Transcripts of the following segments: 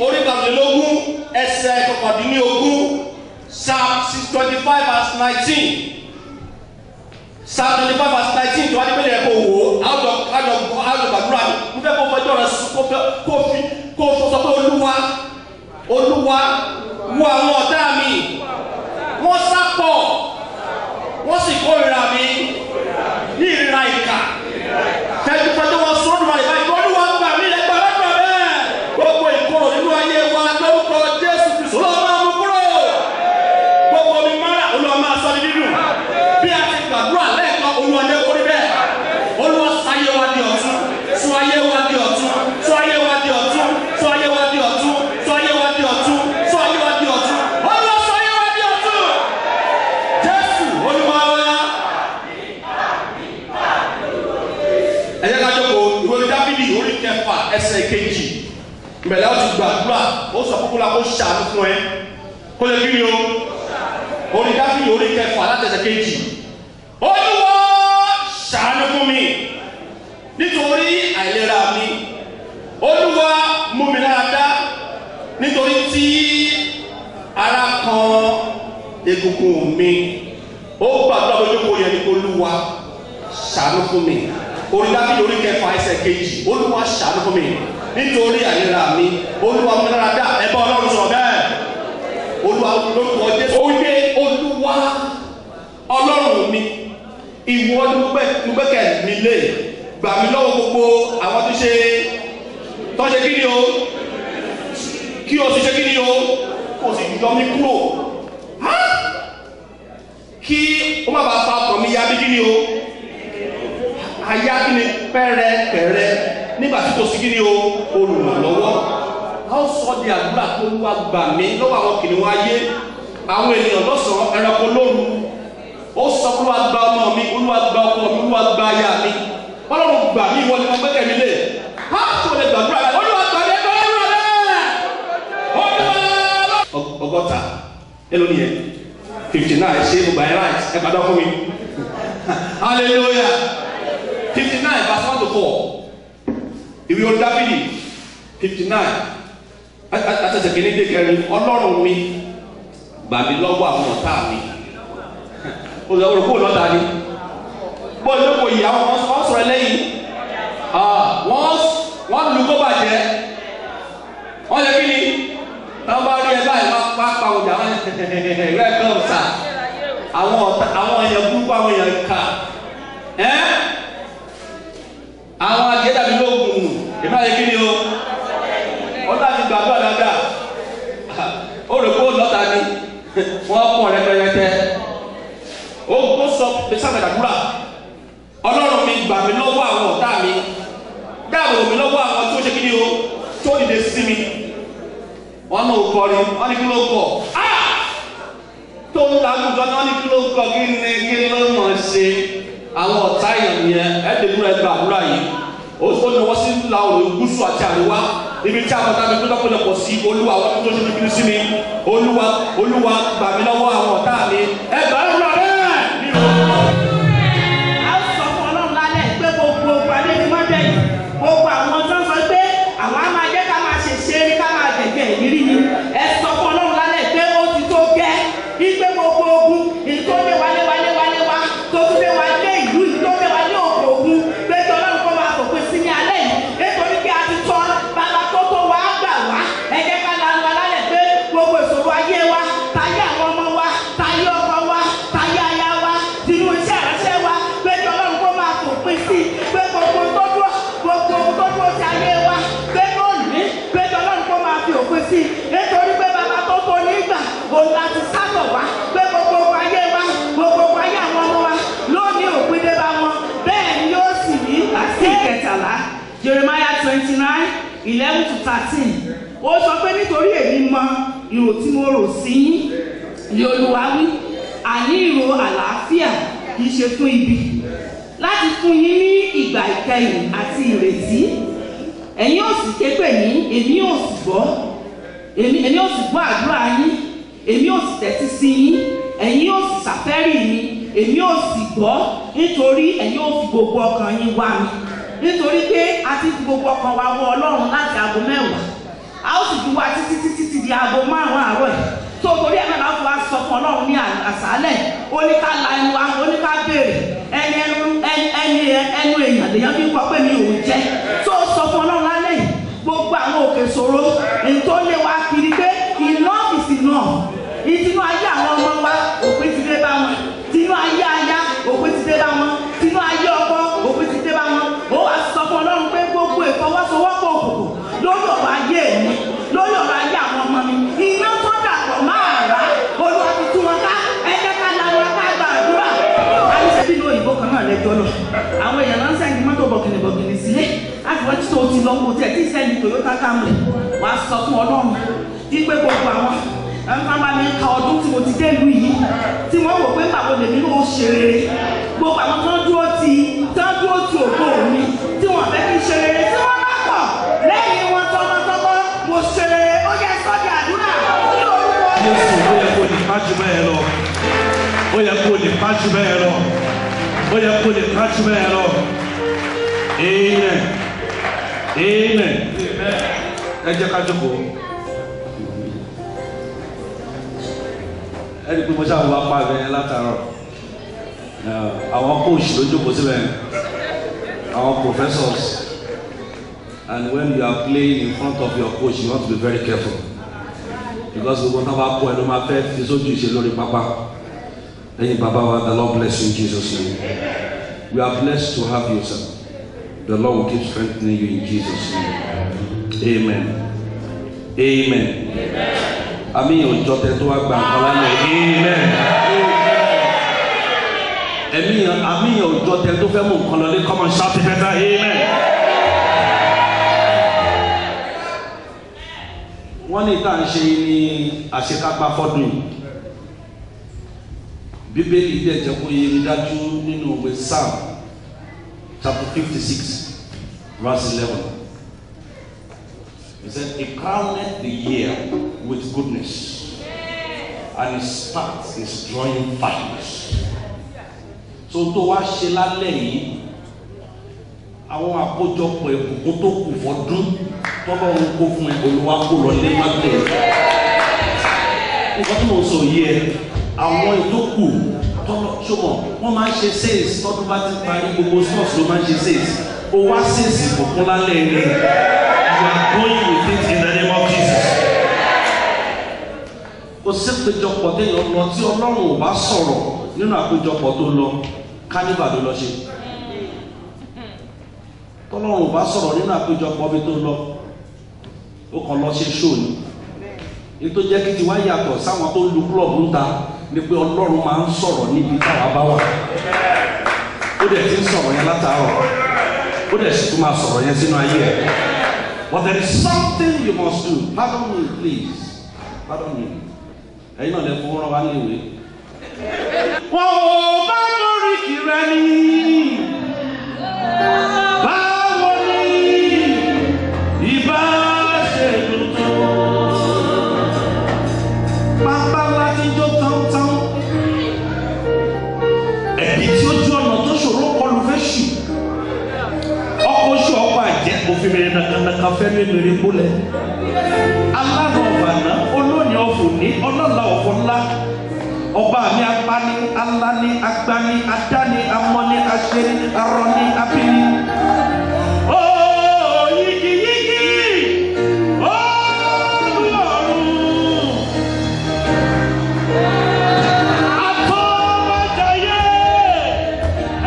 orí kàdínlógún ẹsẹ̀ kọkàndínlógún Psalm 625 verse 19. Psalm 25 verse 19 tó wá ní pẹ́lú ẹ̀kọ́ òwò àjọ gbàdúrà mo fẹ́ kó fọjọ́ rẹ̀ kó sọ pé Olúwa wo àwọn ọ̀tá mi, wọ́n sá pọ̀ wọ́n sì kórìíra mi ní ìríra ìkà fẹ́jú wọn sọ́dún wa ìbáyìí Olúwa gbà mí lẹ́gbàá lọ́dún bẹ́ẹ̀ gbogbo ìkorò nínú ayé wa lórúkọ Jésù Kristi Olúwa máa mú kúrò, gbogbo mi mára Olúwa máa sọ ní dídùn bí a ti gbàdúrà lẹ́ẹ̀kan Olúwa ní orí bẹ́ẹ̀ Olúwa sọ ayé wa di ọ̀tun, sọ ayé wa di ọ̀tun, sọ ayé wa di ọ̀tun, sọ ayé wa di ọ̀tun, sọ ayé wa di ọ̀tun, sọ ayé wa di ọ̀tun, Olúwa sọ ayé wa di ọ̀tun Jésù Olúwa wa. Ẹ jẹ́ ká jókòó ìwé Dáfídì orí kẹfà ẹsẹ̀ kejì ìbẹ̀lẹ̀ ó ti gbàdúrà ó sọ fún kó ṣàánú fún ẹ kó lè kí ni o orí Dáfídì orí kẹfà látẹsẹ̀ kejì Olúwa ṣàánú fún mi nítorí àìlera mi, Olúwa mú mi lára dá nítorí tí ara kan egungun mi. Ó gbàdúrà lójú kò yẹ ní Olúwa ṣàánú fún mi orí Dáfídì orí kẹfà ẹsẹ̀ kejì Olúwa ṣàánú fún mi nítorí àìlera mi, Olúwa mú mi lára dá. Ẹ bá Ọlọ́run sọ̀rọ̀ bẹ́ẹ̀ Olúwa lórúkọ Jésù ó wípé Olúwa Ọlọ́run mi ìwọ ni mo gbẹ́kẹ̀ mi lé, gbà mí lọ́wọ́ gbogbo àwọn tó ṣe kí ni o kí o sì ṣe kí ni o kò sì yọ mí kúrò kí ó má bàa fa ọkàn mi ya bí kí ni o àyà kí ni pẹ́rẹ́pẹ́rẹ́ nígbà tí kò sí kí ni o olùrànlọ́wọ́. A ó sọ di àdúrà tó Olúwa gbà mí lọ́wọ́ àwọn kìnìún ayé, àwọn ènìyàn lọ́sàn-án, ẹranko lóru. Ó sọ pé Olúwa gba ọmọ mi, Olúwa gba ọkọ mi, Olúwa gba aya mi. Ọlọ́run gbà mí, ìwọ ni mo gbẹ́kẹ̀ mi lé. Á tó lè gbàdúrà rẹ̀ Olúwa gbà mí ẹgbẹ́ ọlọ́run rẹ̀. Ọgọ́ta èló nìyẹn 59 ṣé mo gbà ẹ́ right ẹ padà fún mi. Hallelujah 59 verse 1 to 4 ìwé orí Dáfídì 59 àtẹ̀sẹ̀ kìíní dé kẹrin Ọlọ́run mi gbà mí lọ́wọ́ àwọn ọ̀tá mi. Olùkó lọ́dà ni bọ́ọ̀lù ló kò yà wọ́n sọ̀rọ̀ lẹ́yìn wọ́n lu kó bàjẹ́ wọ́n lè kí ni wọ́n bá rí ẹ báyìí wọ́n pa ọjà wọn rẹ̀ kọ́ ọ̀sà àwọn èèyàn burúkú àwọn èèyàn kà àwọn àjẹ́dàbí lóògùn ìmọ̀ àyè kí ni o wọ́n láti gbàgbọ́ dáadáa olùkó lọ́dà ni wọ́n pọ̀ rẹpẹrẹpẹ. Ó sọ pèsè àdúrà Ọlọ́run mi gbà mí lọ́wọ́ àwọn ọ̀tá mi, dáàbò mi lọ́wọ́ àwọn tó ṣe kí ni o tó dìde sí mi. Wọ́n náà kọrin wọ́n ní kí ló kọ̀ tó ń lagùjọ náà ní kí ló kọ̀ kí ló mọ̀ ṣe àwọn ọ̀tá èèyàn nìyẹn. Ẹ̀ẹ́dẹ̀gbúra ẹgbẹ́ àdúrà yìí ó ní wọ́n sí la òòrùn gúúsù àti àríwá ibi tí àwọn ọ̀tá mi tó lọ́pọ̀lọpọ̀ sí Olúwa àwọn tó ṣe kí ni sí mi Olúwa gbà mí lọ́wọ́ àwọn ọ̀tá mi. Ẹ gbà á rúra rẹ̀. A sọ fún Ọlọ́run lálẹ́ pé gbogbo adé ni wọ́n jẹ́ yìí gbogbo àwọn tó ń sọ pé àwọn á máa jẹ́ ká máa ṣe ṣeré ká máa jẹ̀jẹ̀ ìrírí ni. Ẹ sọ fún Ọlọ́run lálẹ́ pé ó ti tó gẹ́ ìgbé gbogbo ogun ìtòlé wá tó tún dé wá lé ìlú ìtòlé wá lé òkè ogun pé kí Ọlọ́run kó máa fòpin sí ní alẹ́ yìí nítorí pé a ti tọ́ bàbá tó wá gbà wá ẹ jẹ́ ká lanu wa lálẹ́ pé gbogbo ìṣòro ayé wa táyé àwọn ọmọ wa táyé ọkọ wa táyé aya wa tinú iṣẹ́ ìránṣẹ́ wa pé kí Ọlọ́run kó máa fòpin sí pé gbogbo tó dúró ti ayé wa pé lónìí pé kí Ọlọ́run kó máa fi òpin sí nítorí pé bàbá tó nígbà òun láti sátọ̀ wá pé gbogbo ayé wa gbogbo ayé àwọn ọmọ wa lónìí òpin dé bá wọn bẹ́ẹ̀ ni yóò sì rí àti ìkẹtàlá Jeremiah 29:11-13 ó sọ pé nítorí èmi mọ ìrò tí mo rò sí yín ni Olúwa wí àní ìrò àlàáfíà kì í ṣe fún ibi láti fún yín ní ìgbà ìkẹyìn àti ìrètí ẹ̀yin ò sì ké pè mí èmi ò sì gbọ́ àdúrà yín èmi ò sì tẹ́tí sí yín ẹ̀yin ò sì ṣàfẹ́rí mi èmi ò sì gbọ́ nítorí ẹ̀yin ò fi gbogbo ọkàn yín wá mi nítorí pé a ti fi gbogbo ọkàn wa wọ Ọlọ́run láti aago 10 a ó sì fi wá títí di aago 5 àárọ̀ yìí tó torí ẹ̀mẹ́ náà fún wa sọ fún Ọlọ́run ní àṣálẹ̀ ó ní ká la ẹnu wa ó ní ká béèrè ẹnu èèyàn lèèyàn fi kọ́ pé mi ò jẹ́ tó sọ fún Ọlọ́run lálẹ́ yìí gbogbo àwọn òkè ṣòro èyí tó lé wa kiri pé enough is enough ìtinú ayé àwọn ọmọ wa òpin ti dé bá wọn tinú ayé aya òpin ti dé bá wọn tinú ayé ọkọ òpin ti dé bá wọn ó wá sọ fún Ọlọ́run pé gbogbo ìfọwọ́sowọ́pọ̀ òkùnkùn lórí ọ̀rọ̀ ayé mi lórí ọ̀rọ̀ ayé àwọn ọmọ mi iná tó dàpọ̀ máa rà Olúwa ti tú wọn ká ẹjẹ́ ká làwọn ká gbàdúrà àyíṣẹ́ bí ló òyìnbó kan náà lẹ́jọ́ lọ àwọn èèyàn náà ń sẹ́yìn mọ́tò bọ̀gìnì sílé láti wọ́n ti tó ti lọ́wọ́ tẹ̀ tí sẹ́yìn Toyota Camry wá sọ fún Ọlọ́run wípé gbogbo àwọn ẹnfà bá mi ka ọdún tí mo ti dé ìlú yìí tí wọ́n wò pé báwo lèmi ló ṣe rere gbogbo àwọn tó ń dúró ti ògbó mi tí wọ́n fẹ́ kí n ṣe rere tí wọ́n bá pọ̀ lẹ́yìn wọn tọmọtọmọ mo ṣe rere ó yẹ sọ́jà àdúrà ní orúkọ Jésù. Ó yẹ kó lè pàjù bẹ́ẹ̀ lọ. Ó yẹ kó lè pàjù bẹ́ẹ̀ lọ. Ó yẹ kó lè pàjù bẹ́ẹ̀ lọ. Amen. Amen. Ẹ jẹ́ ká jókòó. Ẹni pé mo ṣáà wá pa ẹ̀rẹ́ látàárọ̀ àwọn coach ló jókòó síbẹ̀ àwọn professors, and when you are playing in front of your coach you want to be very careful because gbogbo náà bá kó ẹ ló máa fẹ́ fi sójú ìṣe lórí pápá. Lẹ́yìn bàbá wa, the Lord bless you in Jesus' name. We are blessed to have you, sir. The Lord will keep strengthening you in Jesus' name. Amen. Amen. Àmì òjò tẹ tó wá gba nǹkan lálẹ́. Amen. Àmì òjò tẹ tó fẹ́ mú nǹkan lọ ní common shout better. Amen. Wọ́n ní ìta ń ṣe ní àṣekápá fọ́dún yìí. Bíbélì dẹ̀ jẹ́ kó yé mi dájú nínú ìwé Psalm chapter 56 verse 11. He said, "He crowned the year with goodness, and his path is drawing fires." So tó wá ṣe lálẹ́ yìí, àwọn àkójọpọ̀ ìbùkún tó kù fọdún tọ́lọ́run kó fún ẹ Olúwa kó lọ lé má tẹ̀. Nǹkan tí mo sọ yìí ẹ, àwọn ìtókù tọ́lọ́ ṣọmọ wọ́n máa ń ṣe sales tọ́dún bá ti parí gbogbo stores ló máa ń ṣe sales. Ó wá sales ìbùkún lálẹ́ rẹ̀. You are going with it in the name of Jesus. Kò sí péjọpọ̀ téèyàn lọ tí Ọlọ́run ò bá sọ̀rọ̀ nínú àpéjọpọ̀ tó lọ kánífà ló lọ ṣe. Tọ́lọ́run ò bá sọ̀rọ̀ nínú àpéjọpọ̀ bí tó lọ ó kàn lọ ṣe show ni. Ètò jẹ́ kí tiwa yàtọ̀ sáwọn tó lu club ń ta ni pé Ọlọ́run máa ń sọ̀rọ̀ níbi táwa bá wà. Ó dẹ̀ ti ń sọ̀rọ̀ yẹn látàárọ̀. Ó dẹ̀ sì tún máa sọ̀rọ̀ yẹn sínú ayé ẹ̀. But there is something you must do. Pardon me, please. Pardon me. Ẹ̀yin náà lè fowó rán wá ní ìwé. Wọ́n ò bá lórí kìrẹ́ ní. Báwo ni ìbá ṣe dùn tó? Bàbá láti jó tán-tán. Ẹ̀bí tí ó ju ọ̀nà tó ṣòro kọlu fẹ́ ṣù. Ọkọ̀ oṣù ọkọ̀ àjẹ́ òfin mèrè nàkànàkà fẹ́ mèrè bólẹ̀. Aláàrọ̀ ọ̀bàná olóòní ọ̀fọ̀ ní ọlọ́lá ọ̀fọ̀ ńlá. Ọba mi apani, alani, agbani, adani, amọ́ni, aṣẹ́ni, arọ́ni, abíní. Oh, yigi yigi, Ọlọ́run. Àtọ́bàjáyé,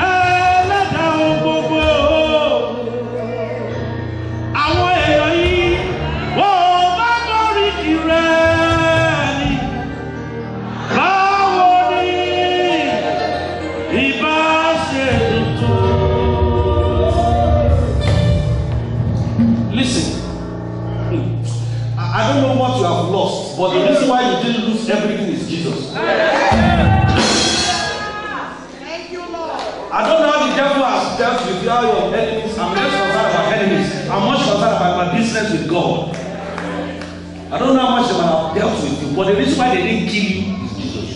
ẹlẹ́dàá ohun gbogbo. Àwọn èèyàn yìí, wọ́n bá lórí kìrẹ́ ni. Báwo ni ìbá ṣe tuntun? Listen, I don't know what you have lost, but the reason why you didn't lose everything is Jesus. Thank you, Lord. I don't know how the devil has dealt with all your enemies. I'm less concerned about enemies. I'm much concerned about my business with God. I don't know how much they might have dealt with you, but the reason why they didn't kill you is Jesus.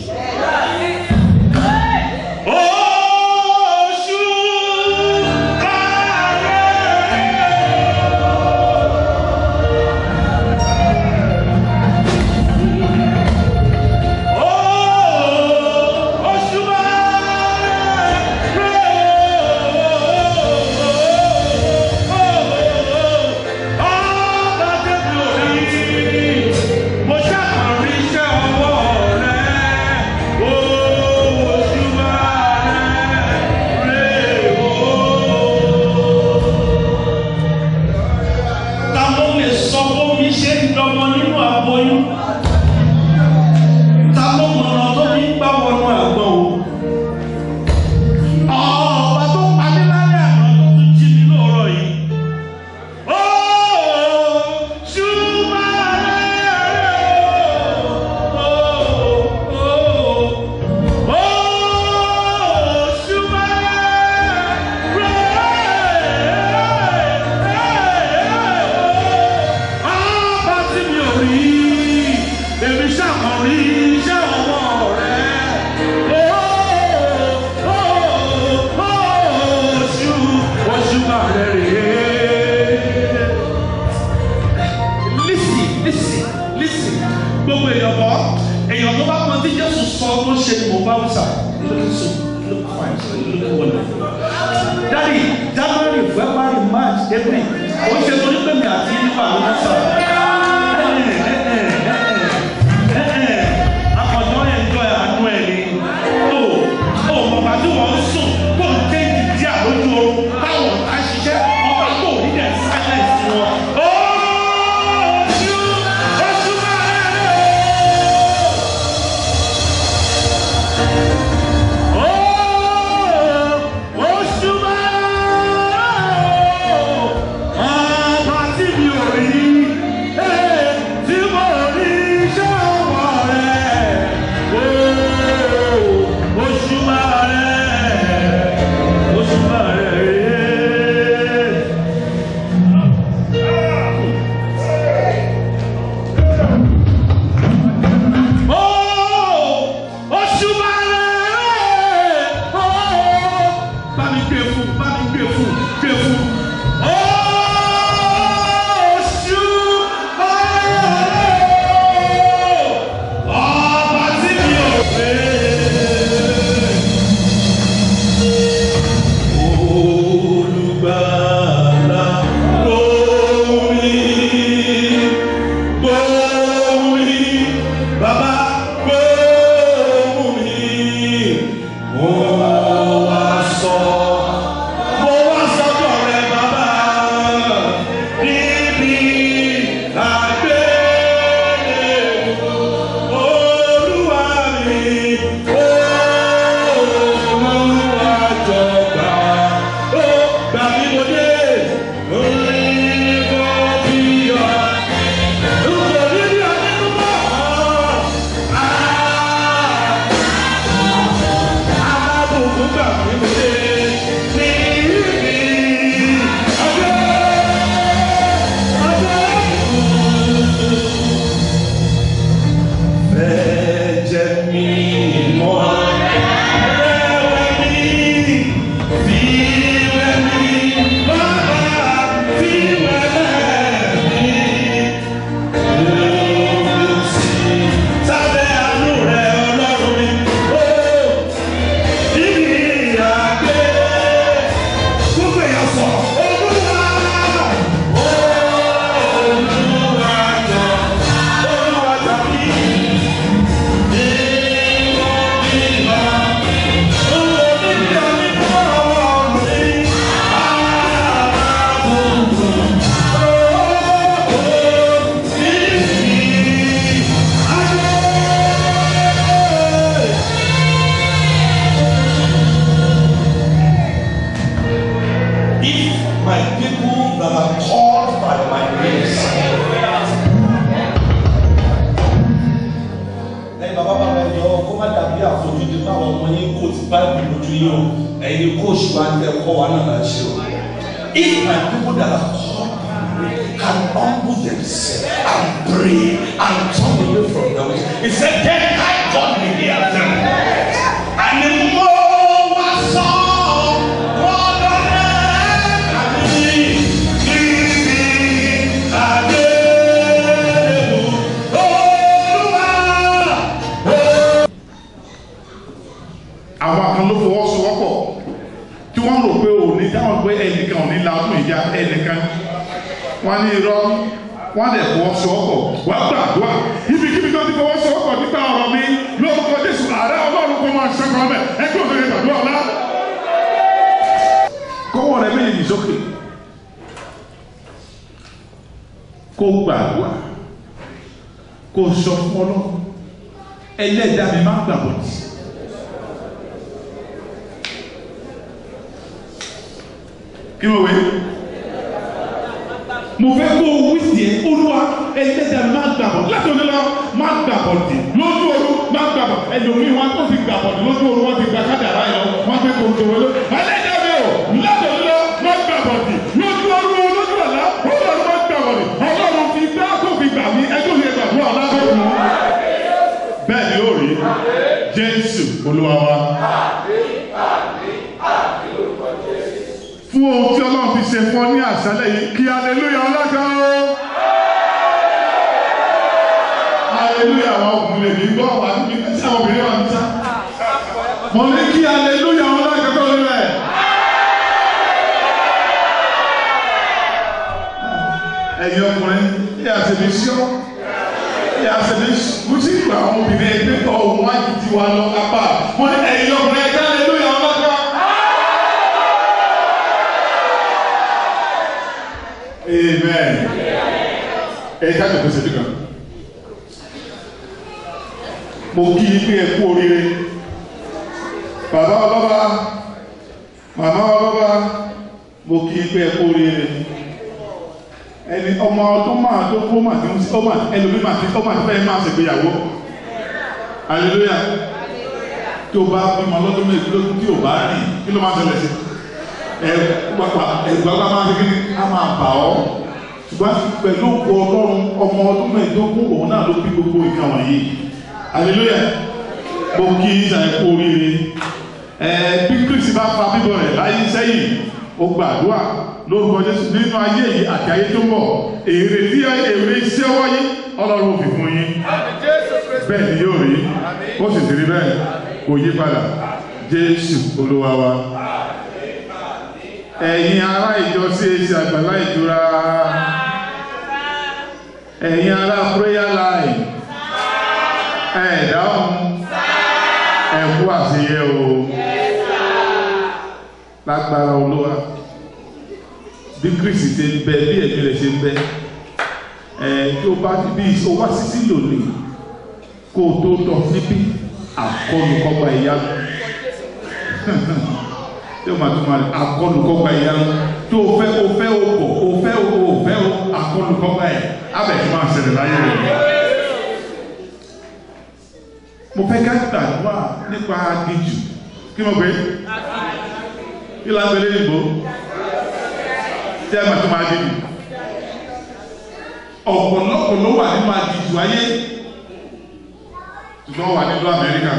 èmi ṣàkọrí iṣẹ́ ọwọ́ rẹ̀. Oṣù bàrẹ̀ rèé. Listen. Gbogbo èèyàn bọ̀, èèyàn tó bá mọ tí Jésù sọ ló ṣe ni mo bá wù sà. Look fine, sir. You look wonderful. Daddy, January, February, March, April. Ó ṣe torí pé mi àti nípa ló ń sọ. Akọ̀jọ́ enjoy àánú ẹ̀ ni. Bàbá tí wọ́n ń sùn tó ń ké ìdí àlójú oorun táwọn ọ̀tá ṣiṣẹ́ ọba tó ní dẹ̀ silence wọn. If my people that are called can humble themselves and pray and turn away from them, he said, then I God will hear them. And the more was song, more than àwọn kan ló fọwọ́sowọ́pọ̀ tí wọ́n rò pé òní dáhùn pé ẹnìkan ò ní la ọdún ìjà ẹnìkan wọ́n ní irọ́ wọ́n lè fọwọ́sowọ́pọ̀ wá gbàdúrà ibikíbi tó ti fọwọ́sowọ́pọ̀ nípa ọ̀rọ̀ mi lórúkọ Jésù ààrẹ Ọlọ́run kó máa ṣẹ́gun ọmọ ẹgbẹ́ òṣèré gbàdúrà ọ̀la. kọ́wọ́ rẹ méjèèjì sókè kó gbàdúrà kó sọ fún Ọlọ́run ẹlẹ́dàá mi má gbàgbọ́ tì. kí ló wé mo fẹ́ kó o wí sí ẹ Olúwa ẹlẹ́dàá má gbàgbọ́ láti òní lọ má gbàgbọ́ tì lójú ooru má gbàgbọ́ ẹlòmíì wọn tó ti gbàgbọ́ lójú ooru wọn ti gbà kádàrá yọ wọn fẹ́ kó o tó wọlé ẹlẹ́dàá mi ò láti òní lọ má gbàgbọ́ tì lójú ooru lójú ọ̀la Ọlọ́run má gbàgbọ́ tì Ọlọ́run fi gbá kó fi gbà mí ẹjọ́ mi gbàgbọ́ ọ̀la bẹ́ẹ̀ mọ́. Jésù Olúwa wa. Fún ohun tí Ọlọ́run fi ṣe fún ọ ní àṣálẹ́ yìí, kí hallelujah ọlọ́kan o. Hallelujah àwọn ọkùnrin lè ní gbọ́ wà níbi tí àwọn obìnrin wà níta. Mo ní kí hallelujah ọlọ́kan tó rí rẹ̀. Ẹ̀yin ọkùnrin, yíyá ṣe mi ṣọ́. Yíyá ṣe mi mú sí ìgbà àwọn obìnrin ẹgbẹ́ tó ọ̀hún wájú ti wà lọ kápá. Mo ní ẹ̀yin ọkùnrin ẹgbẹ́ hallelujah ọlọ́kan. Amen. Ẹ ká jọ pèsè dùkọ̀. Mo kí i pé ẹ kú oríire. Bàbá ọlọ́ba, màmá ọlọ́ba, mo kí i pé ẹ kú oríire. Ẹni ọmọ ọdún máa tó kó máa ti ń sọ máa ẹlòmí máa ti fẹ́ máa ṣègbéyàwó. Hallelujah. Tí o bá bímọ lọ́dún méjìlélógún tí o bá rìn, kí ló máa ṣẹlẹ̀ sí? Ẹ̀gbọ́n máa ṣe kí ni a máa bà ọ́. Ṣùgbọ́n pẹ̀lú ògo Ọlọ́run ọmọ ọdún mẹ́ẹ̀ẹ́dógún òun náà ló bí gbogbo nǹkan wọ̀nyí. Hallelujah. Mo kí ìṣàlẹ̀ kú oríire. Bí Kristi bá fa bíbọ̀ rẹ̀ láyé sẹ́yìn, ó gbàdúrà lórúkọ Jésù nínú ayé yìí àti ayé tó ń bọ̀. Èrè tí èrè iṣẹ́ wáyé Ọlọ́run ò fi fún yín. Bẹ́ẹ̀ ni yóò rí. Ó sì ti rí bẹ́ẹ̀. Kò yí padà. Jésù Olúwa wa. Ẹ̀yin ará ìjọ CAC Àgbàlá Ìtura. Ẹ̀yin ará prayer line. Dáhùn. Ẹ̀kú àṣeyẹ o. Lágbára Olúwa. Bí Kristi ṣe ń bẹ, bí ẹ̀mí rẹ̀ ṣe ń bẹ. Tí o bá ti bí o wá sí sílò ní kó o tó tọ̀ níbí àkọlùkọ́gba ìyanu. Tí o máa tún máa àkọlùkọ́gba ìyanu. Tó o fẹ́ àkọlùkọ́gba ẹ̀ abẹ̀ tí máa ṣẹlẹ̀ láyé rẹ̀. Mo fẹ́ ká gbàdúrà nípa aginjù. Kí mo gbé? Kí la ń gbé lẹ́yìnbó? Tí a máa tún máa dìbò. Ọ̀pọ̀lọpọ̀ ló wà nínú aginjù ayé. Ṣùgbọ́n wà nínú Amẹ́ríkà.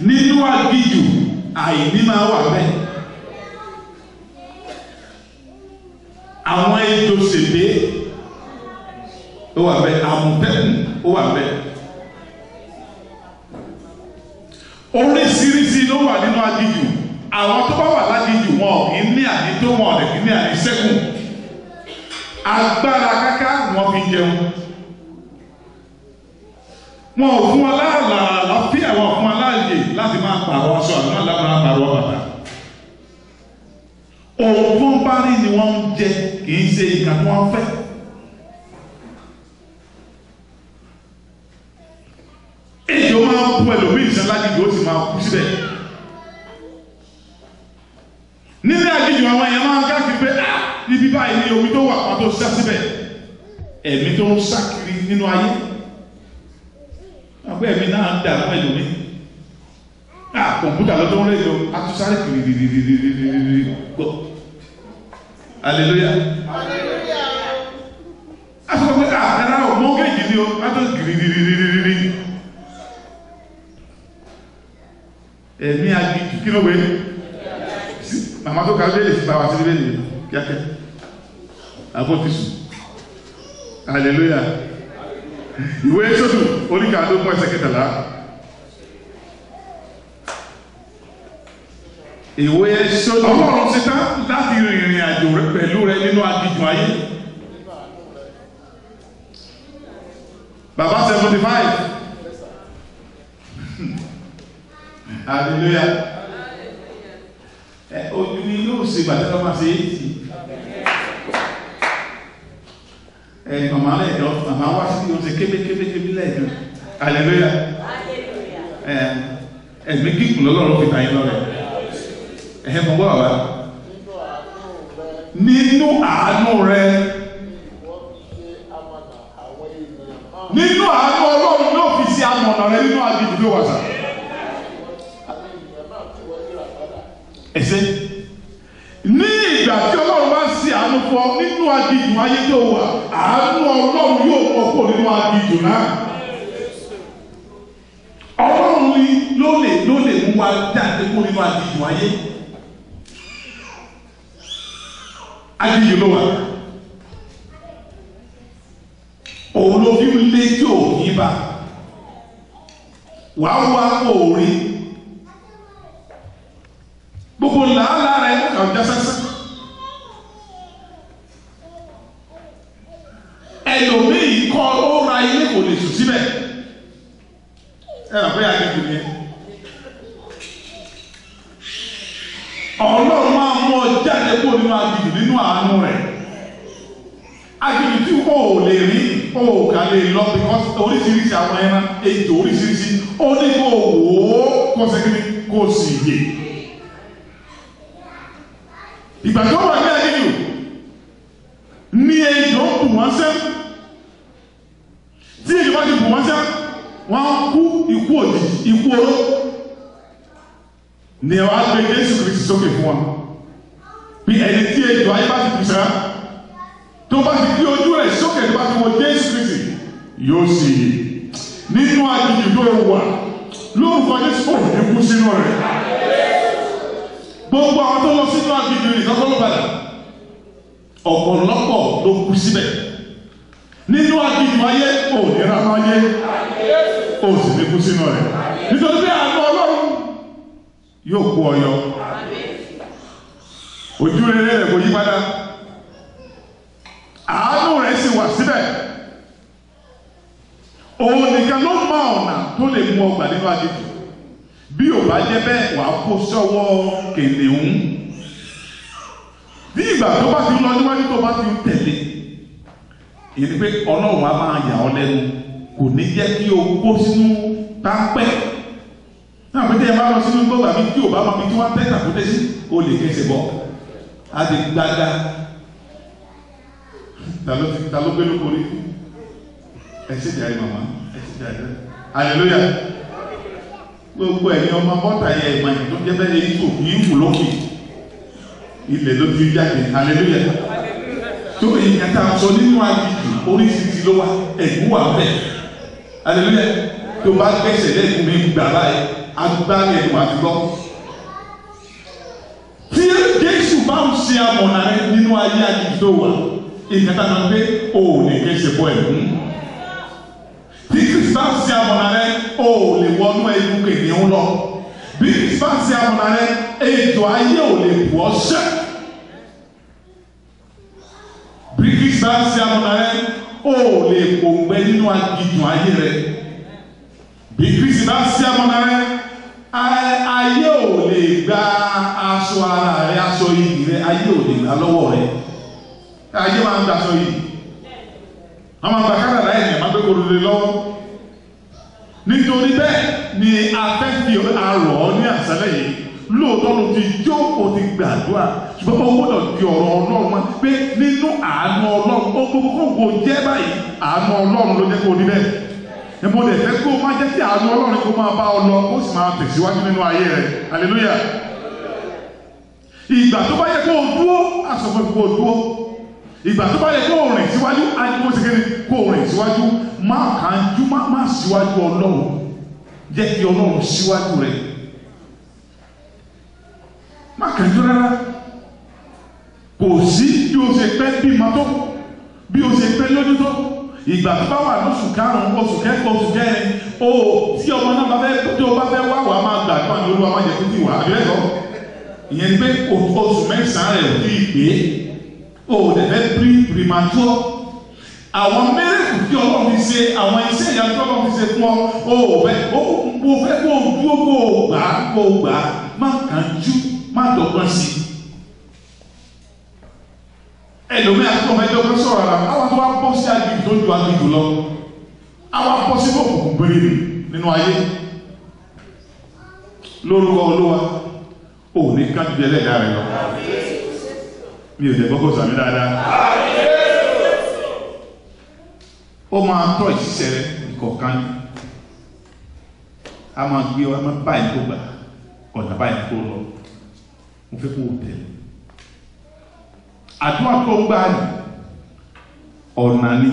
Nínú aginjù àìní máa wà bẹ́ẹ̀. Àwọn ejò ṣèdè ó wà bẹ́ẹ̀, àmọ̀tẹ́kùn ó wà bẹ́ẹ̀. Oríṣiríṣi ló wà nínú aginjù. Àwọn tó bá wà láginjù wọn ò ní ní àní tó wọn ò lè ní àní sẹ́kùn. Agbára káká wọn fi jẹun. Wọn ò fún wọn láàlàáfíà, wọn fún wọn láàyè láti máa pààrọ̀ aṣọ àti máa lábàá pààrọ̀ bàtà. Òun tó ń bá rí ni wọ́n ń jẹ, kì í ṣe ìkà tí wọ́n fẹ́. Èjò máa ń bu ẹlòmíì sàn láginjù ó sì máa kú síbẹ̀. Nílé aginjù àwọn èèyàn máa ń káàkiri pé ibi báyìí ni omi tó wà pàtó sá síbẹ̀. Ẹ̀mí tó ń sá kiri nínú ayé. Àbẹ́ ẹ̀mí náà ń dà fún ẹlòmíì. Kọ̀mpútà lọ́dọ́ ń rẹ̀ atúsáré kiri gbọ́. Hallelujah. A sọ pé ẹ̀rọ mọ́gẹ́jì ni o, atọ́ kiri. Ẹ̀mí aginjù kí ló wé? Màmá tó kàwé lè fi bá wa sí ilé nìyẹn kíákẹ́. Àbọ̀tìsù. Hallelujah. Ìwé Sódù oríkàádógún ẹsẹ̀ kẹtàlá. Ìwé Sódù. Ọlọ́run ti tán láti rìnrìn àjò pẹ̀lú rẹ nínú aginjù ayé. Bàbá 75. Hallelujah. Ojú ni yóò ṣe gbàtẹ́ lọ́ máa ṣe màmá lẹ́ẹ̀kan màmá wá sí yóò ṣe kébékébé lẹ́ẹ̀kan. Hallelujah. Ẹ̀mí kíkùn lọ́lọ́run fi tàyín lọ́rẹ̀. Mọ̀ gbọ́ bàbá. Nínú àánú rẹ. Nínú àánú Ọlọ́run yóò fi ṣe amọ̀nà rẹ nínú aginjù tó wà sá. Ẹsẹ̀ ní ìgbà tí Ọlọ́run bá ṣe àánú fún ọ nínú aginjù ayé tó wà, àánú Ọlọ́run yóò pọ̀pọ̀ nínú aginjù náà. wa jáde kó nínú àdìjú ayé àdìjú ló wà òun ló fi ń lé tí ò ní bá wàá wá òòrí gbogbo làálàá rẹ kà ọjà sẹsẹ ẹlòmíì kọ ó ra ilé kò lè sùn síbẹ̀ ẹ rà pé àdìjú ni Ọlọ́run máa mú ọ jáde kó nínú àdìjú nínú àánú rẹ̀ àdìjú tí o ò lè rí o ò kà lè lọ because oríṣiríṣi àwọn ẹran ètò oríṣiríṣi ó ní kó wò ó kó sẹ́kìrì kó sì yè ìgbà tó wà ní àdìjú ní ejò ń bù wọ́n sẹ́ tí ejò bá ti bù wọ́n sẹ́ wọ́n kú ikú òjijì ikú oró ní ẹ wá gbé Jésù Kristi sókè fún wa bí ẹni tí ejò ayé bá ti bù sẹ́ tó bá ti di ojú rẹ̀ sókè tó bá ti wọ Jésù Kristi yóò sì yè nínú àjèjì tó wà lórúkọ Jésù kò ní kú sínú rẹ̀ gbogbo àwọn tó lọ sínú àjèjì nìkan tó ló padà ọ̀pọ̀lọpọ̀ ló kú síbẹ̀ nínú àjèjì ayé ò ní ra máa yé ò sì ní kú sínú rẹ̀ nítorí pé àánú Ọlọ́run yóò kú ọyọ ojú rere rẹ̀ kò yí padà àánú rẹ̀ sì wà síbẹ̀ òun nìkan ló mọ ọ̀nà tó lè mú ọgbà nínú àjèjì bí ò bá jẹ́ bẹ́ẹ̀ wà á kó sọ́wọ́ kìnìún bí ìgbà tó bá ti lọ níwájú tó bá ti ń tẹ̀lé èyí pé Ọlọ́run á máa yà ọ́ lẹ́nu kò ní jẹ́ kí o kó sínú pápẹ́ náà pété ẹ bá lọ sínú gbọ́gbà bí tí ò bá mọ bí tí wọ́n tẹ́ tàkúté sí o lè kẹsẹ̀ bọ̀ á ti gbága ta ló gbé lóko rí ẹ ṣe jẹ́ àyè màmá ẹ ṣe jẹ́ àyè hallelujah gbogbo ẹ̀yin ọmọ bọ́tà yẹ ìmọ̀ ẹ̀yìn tó jẹ́ bẹ́ẹ̀ yẹ kò kì í wù lókè ilẹ̀ ló ti jáde hallelujah tó èyàn tá a sọ nínú àjèjì oríṣiríṣi ló wà ẹ̀gún wà bẹ́ẹ̀ hallelujah tó bá gbẹ̀sẹ̀ lẹ́gùn mi gbà báyìí agbára ẹ̀dùn àti gbọ́ tí Jésù bá ń ṣe amọ̀nà rẹ nínú ayé àjèjì tó wà ìyẹn tá a sọ pé o ò lè kẹ́sẹ̀ bọ́ ẹ̀gún bí Kristi bá ń ṣe amọ̀nà rẹ o ò lè wọnú ẹ̀gún kìnìún lọ bí Kristi bá ń ṣe amọ̀nà rẹ ètò ayé ò lè bù ọ́ ṣẹ́ bí Kristi bá ń ṣe amọ̀nà rẹ o ò lè pòǹgbẹ nínú àjìjùn ayé rẹ bí Kristi bá ń ṣe amọ̀nà rẹ ayé ò lè gba aṣọ ara rẹ aṣọ iyì rẹ ayé ò lè gbà lọ́wọ́ rẹ ayé máa ń gba aṣọ iyì wọ́n máa ń gba kádàrá ẹ̀yìn máa ń gbé koro lé lọ́wọ́ nítorí bẹ́ẹ̀ ni afẹ́fì arọ̀ ní àṣálẹ́ yìí lóòótọ́ ló ti jó o ti gbàdúrà ṣùgbọ́n o gbọ́dọ̀ di ọ̀rọ̀ Ọlọ́run mọ́ pé nínú àánú Ọlọ́run ó gbogbo kò jẹ́ báyìí àánú Ọlọ́run ló jẹ́ kó ní bẹ́ẹ̀ ẹ̀bùn lè fẹ́ kó má jẹ́ kí àánú Ọlọ́run kó máa bá ọ lọ ó sì máa tẹ̀síwájú nínú ayé rẹ̀ hallelujah ìgbà tó bá yẹ kó o dúró àsọ̀fọ̀ kó o dúró ìgbà tó bá yẹ kó o rìn síwájú adigun sí kéde kó o rìn síwájú má kánjú má síwájú Ọlọ́run jẹ́ kí Ọlọ́run síwájú rẹ̀ má kánjú rárá kò sí bí o ṣe pẹ́ bímọ tó bí o ṣe pẹ́ lójú tó ìgbà tó bá wà lóṣù karùn-ún oṣù kẹ́kọ̀ọ́ oṣù kẹrin o tí ọmọ náà bá fẹ́ tí o bá fẹ́ wá wà á máa gbàdúrà ní Olúwa má jẹ́ kó ti wà á bẹ́ẹ̀ lọ ìyẹn pé oṣù mẹ́sàn-án rẹ̀ ò tí ì pé o lè fẹ́ primature àwọn mẹ́rẹ̀kù tí Ọlọ́run fi ṣe àwọn iṣẹ́ ìyanu tí Ọlọ́run fi ṣe fún ọ o fẹ́ kó o dúró kó o gbà má kánjú má dọ̀gbọ́n sí ẹlòmí àtúntò mẹ́jọ pé sọ̀rọ̀ àrà àwọn tó wá bọ́ sí àgbègbè tó ju àgbègbè lọ àwọn bọ́ sí òkùnkùn gbèrè nínú ayé lórúkọ Olúwa ò ní kájú bí ẹlẹ́dàá rẹ lọ mi ò jẹ́ gbọ́kọ̀ sàmì dáadáa ó máa tọ́ ìṣiṣẹ́ rẹ ìkọ̀ọ̀kan a máa gbé ọ máa báyìí tó gbà ọ̀nà báyìí tó lọ mo fẹ́ kó o tẹ̀lé àdúrà tó ń gbà ní ọ̀nà ni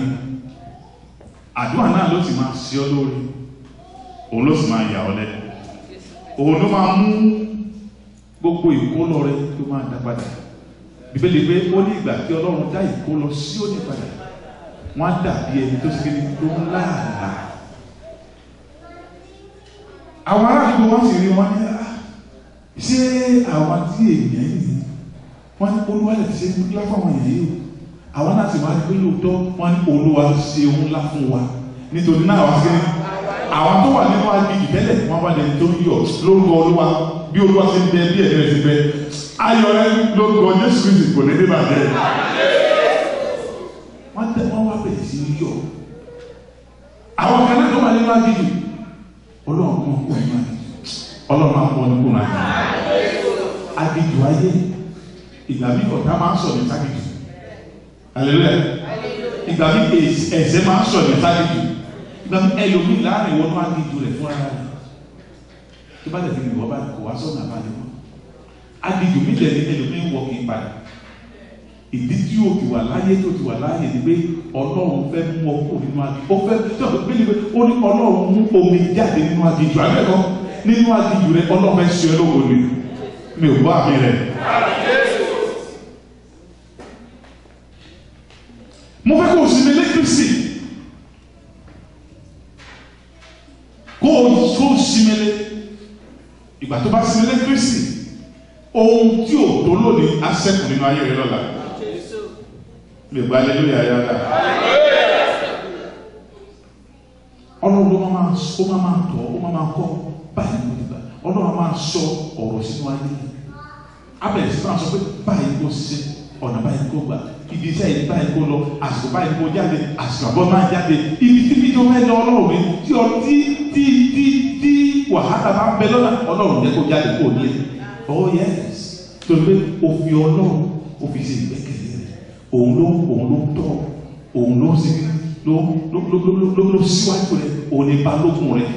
àdúrà náà ló sì máa ṣe ọ́ lórí òun ló sì máa yà ọ́ lẹ́nu òun ló máa mú gbogbo ìkólọ rẹ tó máa dá padà. Bíbélì pé ó ní ìgbà tí Ọlọ́run dá ìkólọ sí òní padà wọ́n á dàbí ẹni tó ṣe tó ń láàlá. Àwọn aráàlú wọn sì rí wọn ní ṣé àwọn tí èèyàn yìí wọ́n ní Olúwa lè ṣe ńlá fún àwọn èèyàn yìí o. Àwọn náà sì wá pé lóòótọ́ wọ́n ní Olúwa ṣe ńlá fún wa nítorí náà wá sí àwọn tó wà nínú agbègbè tẹ́lẹ̀ wọ́n bá lẹ́ni tó ń yọ̀ lórúkọ Olúwa bí Olúwa ṣe ń bẹ bí ẹ̀rẹ́ rẹ̀ ṣe bẹ ayọ̀ rẹ̀ lórúkọ Jésù Kristi kò ní dé bàjẹ́. Wọ́n wá bẹ̀rẹ̀ sí í yọ̀ àwọn kan náà tó wà nínú agbègbè Ọlọ́run kan kò ní Ọlọ́run àpọ̀ ní kò náà agbègbè ayé ìgbà bí ọ̀tá máa ń sọ̀rọ̀ ìtàgìdì hallelujah ìgbà bí ẹ̀ṣẹ̀ máa ń sọ̀rọ̀ ìtàgìdì ìgbà bí ẹlòmíì láàrin wọn máa ń gbìyànjú rẹ̀ fún ara rẹ̀ tó bá dẹ̀bi ìwọ bá kò wá sọ̀nà àbálẹ̀ wọn agbègbè mi lẹ̀ ní ẹlòmíì wọ kì í padà ìdí tí o ti wà láyé tó ti wà láyé ni pé Ọlọ́run fẹ́ mú ọ kúrò nínú agbègbè ó fẹ́ tó bí ni pé ó ní Ọlọ́run mú omi jáde nínú agbègbè àbẹ̀kọ́ nínú agbègbè rẹ̀ Ọlọ́run fẹ́ ṣe olówó ni mi ò gbọ́ àmì rẹ̀. Mo fẹ́ kó o sinmi lé Kristi kó o sinmi lé ìgbà tó bá sinmi lé Kristi ohun tí o tó lónìí á ṣẹ́kù nínú ayé rẹ lọ́la mi gba aleluya yára Ọlọ́run ló máa tọ́ ó máa kọ́ báyìí ló dìgbà Ọlọ́run máa sọ ọ̀rọ̀ sínú ayé abẹ́rẹ́ sí máa sọ pé báyìí kó ṣiṣẹ́ ọ̀nà báyìí kó gbà ibi iṣẹ́ yìí báyìí kó lọ àsìkò báyìí kó jáde àsìkò àbọ̀ máa jáde ibi tí tó fẹ́ lọ Ọlọ́run mi tí wàhálà máa ń bẹ lọ́nà Ọlọ́run jẹ́ kó jáde kó lé oh yes tó lé òfin Ọlọ́run òfin ṣe ìgbẹ́kẹ̀lé rẹ̀ òun ló tọ́ òun ló sì ló síwájú rẹ̀ òun ní balógun rẹ̀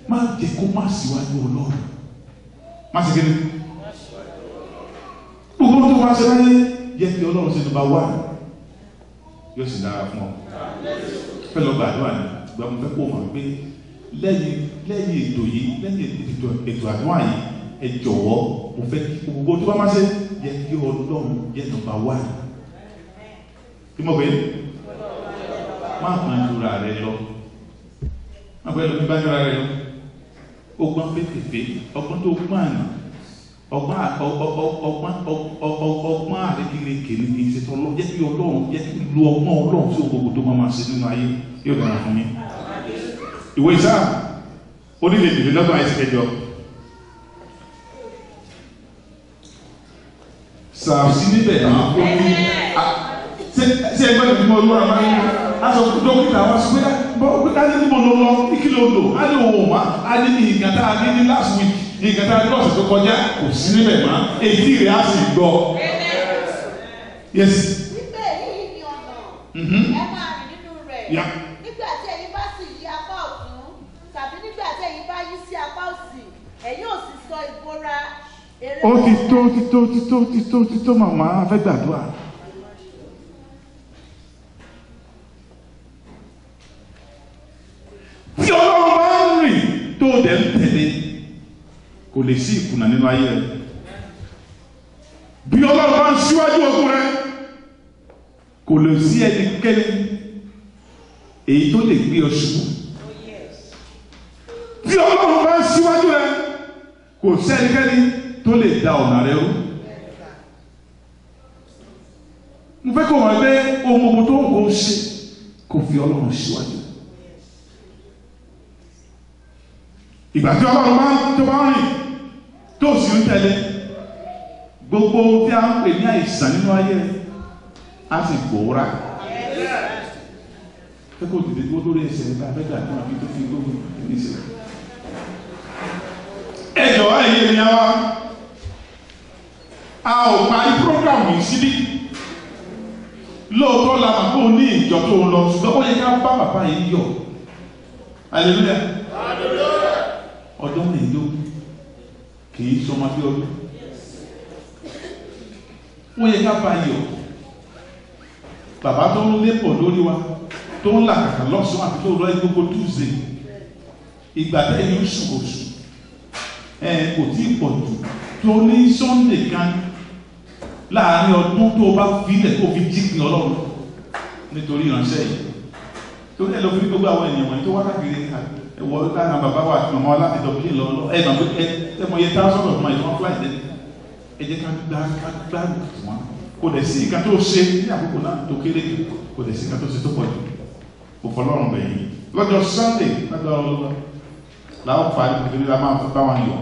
má jẹ́ kó má síwájú Ọlọ́run má sì kéde gbogbo tó wá ṣe láyé yẹ kí Ọlọ́run ṣe tó bá wà yóò sì dára fún ọ fẹ́ lọ gbàdúrà ní ìgbà mo fẹ́ kó mọ̀ pé lẹ́yìn ètò yìí lẹ́yìn ètò àdúrà yìí ẹ jọ̀wọ́ mo fẹ́ kí gbogbo tó bá má ṣe yẹ kí Ọlọ́run yẹ tó bá wà kí mo bẹ má kàn jura rẹ lọ má bẹ lọ bí bá jura rẹ lọ ọgbọ́n pépèpé ọgbọ́n tó gbọ́n àná ọgbọ́n àrékèrèkè ní ìṣètò Ọlọ́run jẹ́ kí Ọlọ́run jẹ́ kí lu ọgbọ́n Ọlọ́run sí gbogbo tó máa ṣe nínú ayé yóò dára fún mi. Ìwé Sáà onílẹ̀-èdè àìsí kẹjọ sàbsí níbẹ̀ náà ó ní ṣé ẹgbẹ́ ìlú mọ́ olúwa máa ń lọ aṣọ dókítà wá sí pé káyé níbo ló lọ ìkìlọ̀ odò á ní òun wá á ní ìgbàtà á ní last week ìgbàtà á ní ọ̀sẹ̀ tó kọjá kò sí níbẹ̀ mọ́ èyí rẹ̀ á sì gbọ́. Yes. Nígbà èyí ni ọ̀nà ẹ máa rìn nínú rẹ̀ nígbà tí ẹ̀yin bá sì yí apá ọ̀tún tàbí nígbà tí ẹ̀yin bá yí sí apá òsì ẹ̀yin ò sì sọ ìbora eré. Ó ti tó màmá fẹ́ gbàdúrà. Tí Ọlọ́run bá ń rìn tó dẹ̀ ń tẹ̀lé kò lè sí ìkùnà nínú ayé rẹ̀. Bí Ọlọ́run bá ń ṣíwájú ogun rẹ̀ kò lè sí ẹnikẹ́ni èyí tó lè gbé ọ ṣubú. Bí Ọlọ́run bá ń ṣíwájú rẹ̀ kò sí ẹnikẹ́ni tó lè da ọ̀nà rẹ̀ rú. Mo fẹ́ kó wọ́n pé ohun gbogbo tó ń kó ṣe kò fi Ọlọ́run ṣíwájú. Ìgbà tí Ọlọ́run tó bá rìn tó sì ń tẹ̀lé gbogbo tí a ń pè ní àìsàn nínú ayé a sì gbòòrà kẹ́kọ̀ọ́ dìde tó lórí ẹsẹ̀ nípa abẹ́gbà tó àbí tó fi gbogbo ní ìṣẹ̀lẹ̀. Ẹjọ́ ayé ni a ò parí prógrámù yìí síbí lóòótọ́ la mà kó ní ìjọ tó lọ ṣùgbọ́n ó yẹ ká bá bàbá yìí yọ̀ hallelujah ọjọ́ mẹ́ẹ̀ẹ́dógún kì í sọmọ bí ọdún wọ́n yẹ ká bá yọ̀ bàbá tó ń lépọ̀ lórí wa tó ń làkàkà lọ́sàn-án àti tó lọ gbogbo túnṣe ìgbà tẹ́yìn oṣù kò tí ì pọ̀ jù tó ní Sunday kan láàárín ọdún tó bá filẹ̀ kó fi jíkì Ọlọ́run nítorí ìránṣẹ́ yìí torí ẹ̀ lọ fi gbogbo àwọn ènìyàn wọ̀nyí tó wá káàkiri ẹ̀wọ̀ lára bàbá wa àti màmá wa láti dọ̀bí lọ ẹ̀ màá ẹ̀ mọ̀ iye táwọn ọ̀dọ̀ fún àìsàn fúláì dẹ́ni ẹ jẹ́ ká gbá wọn kò dẹ̀ sí ìka tó ṣe ní àkókò náà tó kéré kò dẹ̀ sí ìka tó ṣe tó pọ̀ jù kò fọlọ́run bẹ̀yìn lọ́jọ́ Sunday lọ́jọ́ ọlọ́lọ́ làwọn parí nítorí la máa bá wọn yọ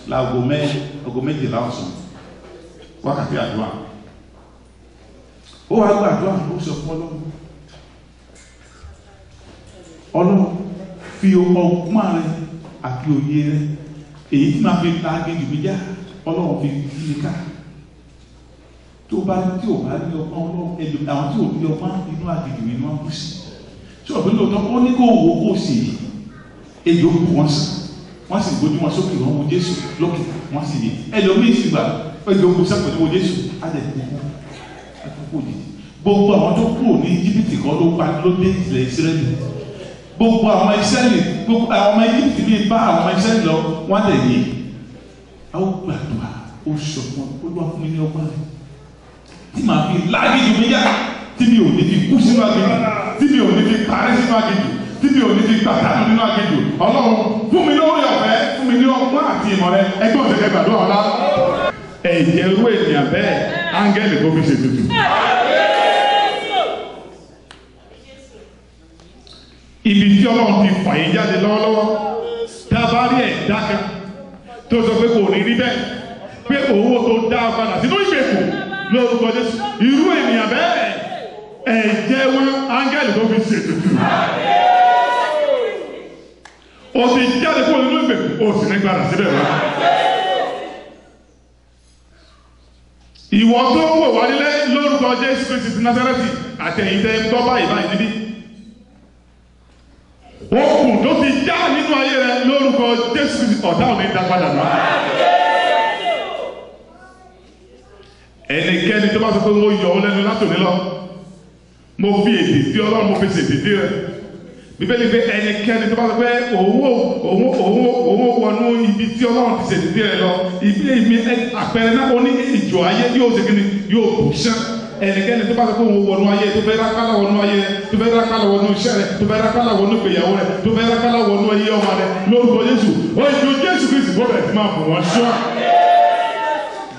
láago méje láwùsàn wákàtí àdúrà ó wá gbàdúrà ó sọ fún Ọlọ́run fi ọgbọ́n rẹ àti òye rẹ èyí tí máa fi ta agéjì mi já Ọlọ́run fi yí ká tó bá tí ò bá ní ọgbọ́n Ọlọ́run ẹlò àwọn tí ò ní ọgbọ́n inú agéjì mi ni wọ́n kú sí tí ọ̀bí lóòótọ́ ó ní kó wò ó sì èdè ó kù wọ́n sàn wọ́n sì gbójú wọn sókè wọ́n wo Jésù lókè wọ́n sì yé ẹlòmíì sì gbà èdè ó kù sẹ́pẹ̀ ní wo Jésù á lẹ̀ kú gbogbo àwọn tó kúrò ní Íjíbítì kan ló pa ló dé ilẹ̀ Ísírẹ́lì gbogbo àwọn Ísírẹ́lì gbogbo àwọn ọmọ Íjíbítì bíi bá àwọn ọmọ Ísírẹ́lì lọ wọ́n lẹ̀ yé àwọn gbàdúrà ó sọ̀kan ó lọ́wọ́ fún mi ní ọgbọ́n rẹ̀ tí màá fi láàgì jù mí yá tí mi ò ní fi kú sínú aginjù tí mi ò ní fi parẹ́ sínú aginjù tí mi ò ní fi gbàdánù nínú aginjù Ọlọ́run fún mi lórí ọ̀fẹ́ fún mi ní ọgbọ́n àti ìmọ̀ rẹ ẹgbẹ́ òṣèlú gbàdúrà ọ̀la ẹ̀jẹ̀ irú ènìyàn bẹ́ẹ̀ áńgẹ́lì tó fi ṣètùtù. Ibi tí Ọlọ́run ti fàyè jáde lọ́wọ́lọ́wọ́ dábàárí ẹ̀ dákẹ́ tó sọ pé kò ní rí bẹ́ẹ̀ pé owó tó dá padà sínú ìgbèkùn lórúkọ Jésù irú ènìyàn bẹ́ẹ̀ ẹ̀jẹ̀ wọn áńgẹ́lì tó fi ṣètùtù. O ti jáde kúrò nínú ìgbèkùn o sì ní gbàdá síbẹ̀ wọn. Ìwọ tó ń wò wá nílé lórúkọ Jésù Kristi ti Násárẹ́tì àtẹ̀yìntẹ́ ń gbọ́ báyìí níbí. Okùn tó ti já nínú ayé rẹ lórúkọ Jésù Kristi ọ̀tá ò ní dá padà náà. Ẹnikẹ́ni tó bá sọ pé wọ́n yọ ọ́ lẹ́nu látòní lọ mo fi èdè tí Ọlọ́run mo fi ṣèdè dé rẹ Bíbélì pé ẹnikẹ́ni tó bá sọ pé òun wọnú ibi tí Ọlọ́run ti ṣèdè dé rẹ lọ ibi àpẹẹrẹ náà ó ní ìjọ ayé yóò ṣe kí ni yóò bù ṣán ẹnikẹ́ni tó bá sọ pé òun wọnú ayé tó fẹ́ rákàlà wọnú ayé rẹ tó fẹ́ rákàlà wọnú iṣẹ́ rẹ tó fẹ́ rákàlà wọnú ìgbéyàwó rẹ tó fẹ́ rákàlà wọnú ayé ọmọ rẹ lórúkọ Jésù ó ìjọ Jésù Kristi bó bẹ̀rẹ̀ sí máa bù wọ́n ṣọ́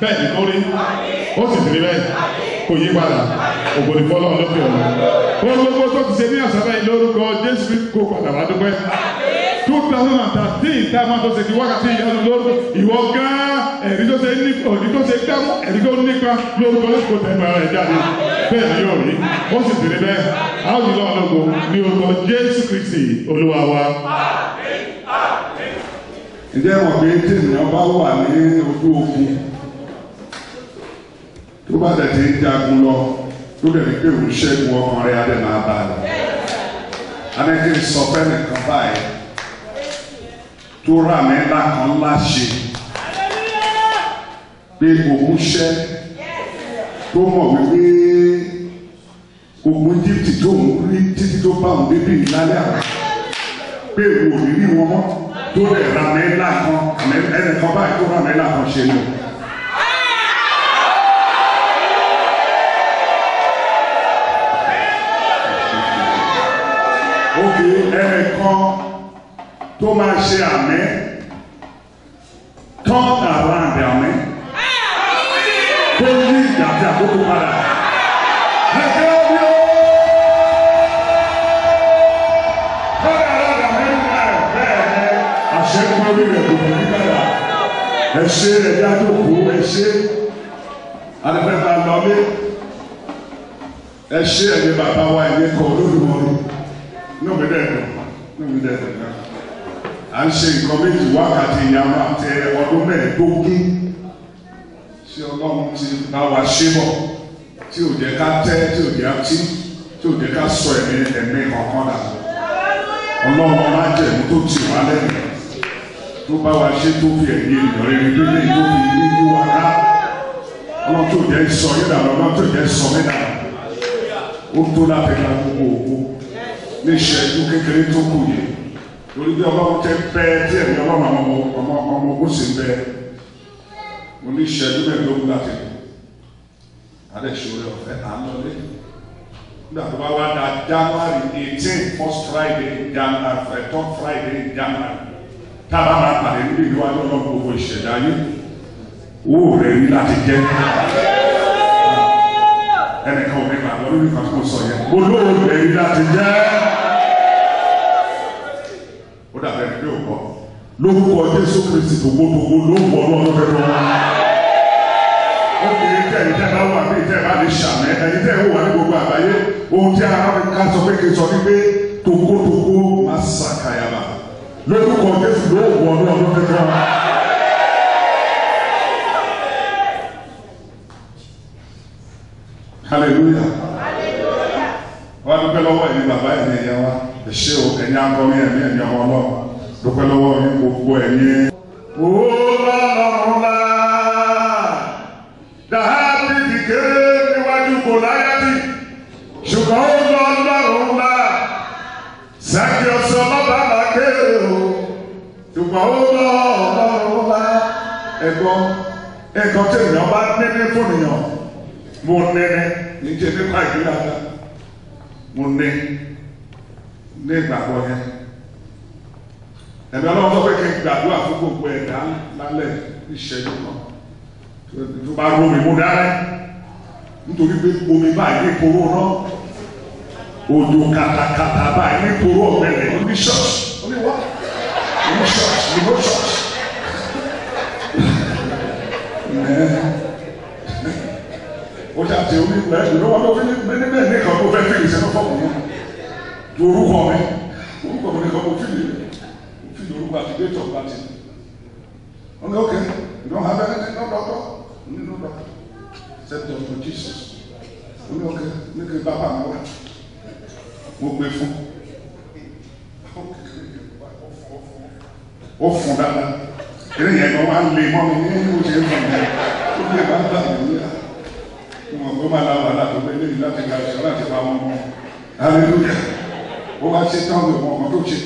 bẹ́ẹ̀ ni lórí ó sì tìrí bẹ́ẹ̀ kò yí padà ògbò ní fọlọ́ lókè ọ̀nà ó gbogbo tó ti ṣe ní àṣàbẹ̀ lórúkọ Jésù Kristi kó padà wá dúpẹ́ 2013 tá a máa tó ṣe ti wákàtí ìyanu lórúkọ ìwọ gán ẹ̀rí tó ṣe ní òní tó ṣe dámú ẹ̀rí tó nípa lórúkọ lóṣù tẹ̀gbà rẹ̀ jáde bẹ́ẹ̀ ni yóò rí ó sì tìrí bẹ́ẹ̀ a ó yí lọ́wọ́ lógo ní orúkọ Jésù Kristi Olúwa wa. Ǹjẹ́ wọ́n pé tènìyàn bá wà ní ojú ogun tó bá dẹ̀ ti ń jagun lọ tó dẹ̀ ní pé òun ṣẹ́gun ọkàn rẹ̀ adẹ̀ máa bá a lọ. Anẹ́kí ń sọ fẹ́ nìkan báyìí tó rà mí ńlá kan láṣẹ pé òun ṣẹ́ tó mọ̀ wípé ogun Íjíbítì tó ń rí títí tó bá òun débi ìlàlẹ́ àwọn pé òun ò ní rí wọn mọ́ tó rẹ̀ rà mí ńlá kan ẹnìkan báyìí tó rà mí ńlá kan ṣe lọ. Òkè ẹnìkan tó máa ṣe àmín turn around àmín tó yí ìgbà tí àkókò padà. Ẹgbẹ́ omi ó turn around àmín bẹ́ẹ̀ ni àṣẹ́gun orí rẹ̀ kò ní padà. Ẹ ṣe ẹ̀dá tó kú ẹ ṣe alẹ́fẹ́ta lọ́lé ẹ ṣe ẹ̀yẹ bàbá wa ẹ̀yẹ kọ̀ Olódùmarè. No be there. À ń ṣe nǹkan méjì wákàtí ìyàwó àti ọdún mẹ́ẹ̀ẹ́dógún tí Ọlọ́run ti bá wa ṣe bọ̀ tí ò jẹ́ ká tẹ́ tí ò jẹ́ tí ò jẹ́ ká sọ ẹ̀mí kankan dà. Ọlọ́run máa jẹ́ ẹ̀mí tó tì wá lẹ́nu tó bá wa ṣe tó fi ẹ̀mí ènìyàn rere tó lé tó fi yíyí wa ká. Ọlọ́run tó jẹ́ sọ yín dànù Ọlọ́run tó jẹ́ sọ mí dànù. Ó tó láti ra gbogbo òkú ní ìṣẹ́jú kékeré tó kù yìí lórí bí ọlọ́run tẹ́ bẹ́ tí ẹ̀mí ọlọ́run àwọn ọmọ ogun sì ń bẹ oníṣẹ́jú mẹ́ẹ̀ẹ́dógún láti adéṣòro ọ̀fẹ́ àlọ́lé nígbà tó bá wá da January 18 first Friday in January third Friday in January tá a bá máa pàdé níbi ìwádìí ọlọ́run gbogbo ìṣẹ̀dá yìí owó rẹ̀ rí láti jẹ́ ẹnìkan ò ní gbàgbọ́ lórí kan tó sọ yẹn olówó rẹ̀ rí láti jẹ́ ó dàbẹ̀ ní pé ò kọ́ lórúkọ Jésù Kristi gbogbogbò ló ń wọ̀ lọ́wọ́ fẹ́ lọ́wọ́ ó kéré tẹ́ ẹ̀yìn tẹ́ bá wà ní ìtẹ́ bá lè ṣàmì ẹ̀yìn tẹ́ ẹ̀ wà ní gbogbo àgbáyé ohun tí ara mi ká sọ pé kí n sọ ní pé togotogo máa ṣàkàyàmà lórúkọ Jésù ló ń wọ̀ lọ́wọ́ fẹ́ lọ́wọ́. Hallelujah. Wọ́n á dúpẹ́ lọ́wọ́ ẹ̀yin bàbá ẹ̀yin ẹ̀yẹ wa ẹ̀ṣẹ́ o ẹ̀yin akọrin ẹ̀yin ọmọ ọlọ́run dúpẹ́ lọ́wọ́ ẹ̀yin gbogbo ẹ̀yin. Ó lọ́rùn la Dáfídì kéré níwájú Gòláyátì ṣùgbọ́n ó lọ́rùn la Sákì ọ̀sán lọ́ba là kéré o ṣùgbọ́n ó lọ́rùn la ẹ̀gbọ́n ẹ̀kan tí ènìyàn bá ní fún ènìyàn. Mo nẹ́nẹ́ ní jẹ́ nípa ìgbéraga mo ní ìgbàgbọ́ yẹn ẹ̀mí ọlọ́run sọ pé kí n gbàdúrà fún gbogbo ẹ̀dá lálẹ́ ìṣẹ́jú kan tó bá rómi mú dáná nítorí pé omi báyìí ní ìkorò náà òjò kàtàkàtà báyìí ní ìkorò ọ̀gbẹ́lẹ̀ ní ṣọ́ọ̀ṣì oníwà ní ṣọ́ọ̀ṣì ní no ṣọ́ọ̀ṣì. O ti àti omi ìgbà ìlú wọn ló fi ní bẹ́ẹ̀ ní kan tó fẹ́ fi ìṣẹ́ náà fọ́ọ̀mù yẹn ju orúkọ mi ní kan tó fi orúkọ àti date of birth wọn ní okay you don't have anything no doctor no doctor except Dr. Jesus wọn ní okay ní kí n bá bá mi wá mo gbé fún ó fún dáadáa eré yẹn kan wá ń lé mọ́ mi ní ìlú ṣe é fún mi ó lè bá bá mi níyà wọn kò máa la wàhálà tó bẹ lẹ́yìn láti ga ìṣọ láti bá wọn mọ hallelujah ó wá ṣe tán lè wọn tó ṣe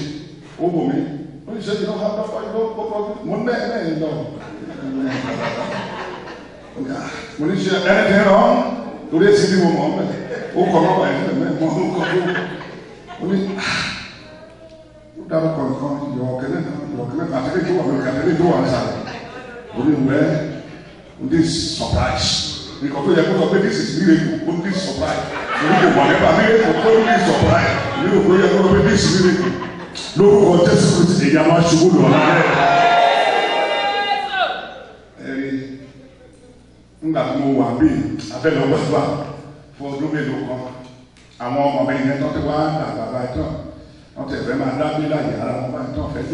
ó bò mí ó ní sẹ́yìn náà hábà fáyé ló kọ́kọ́ mo ní ẹ̀ lọ mo ní ṣe ẹ̀ẹ́dẹ̀ rán lórí èsì bí mo mọ̀ ọ́ bẹ̀ ó kọ́ lọ́wọ́ ẹ̀ mẹ́ mọ́ ó kọ́ tó ó ní ó dárúkọ nǹkan yọ̀ọ̀kẹ́lẹ́ kan àtẹ́lẹ́ tó wà lórí àtẹ́lẹ́ tó wà nísàlẹ̀ ó ní wẹ́ẹ́ ó dé surprise. Because we are going to this is miracle, only supply. We will whatever miracle, only supply. We will go to this miracle. Look what Jesus Christ, the Yama Shubu, nígbà tí mo wà bí abẹ́lẹ̀ ọgbàgbà fún ọdún mélòó kan àwọn ọmọ mi yẹn tó ti wá dàgbà báyìí tán wọ́n ti fẹ́ máa dábí láyé ara wọn báyìí tán fẹ́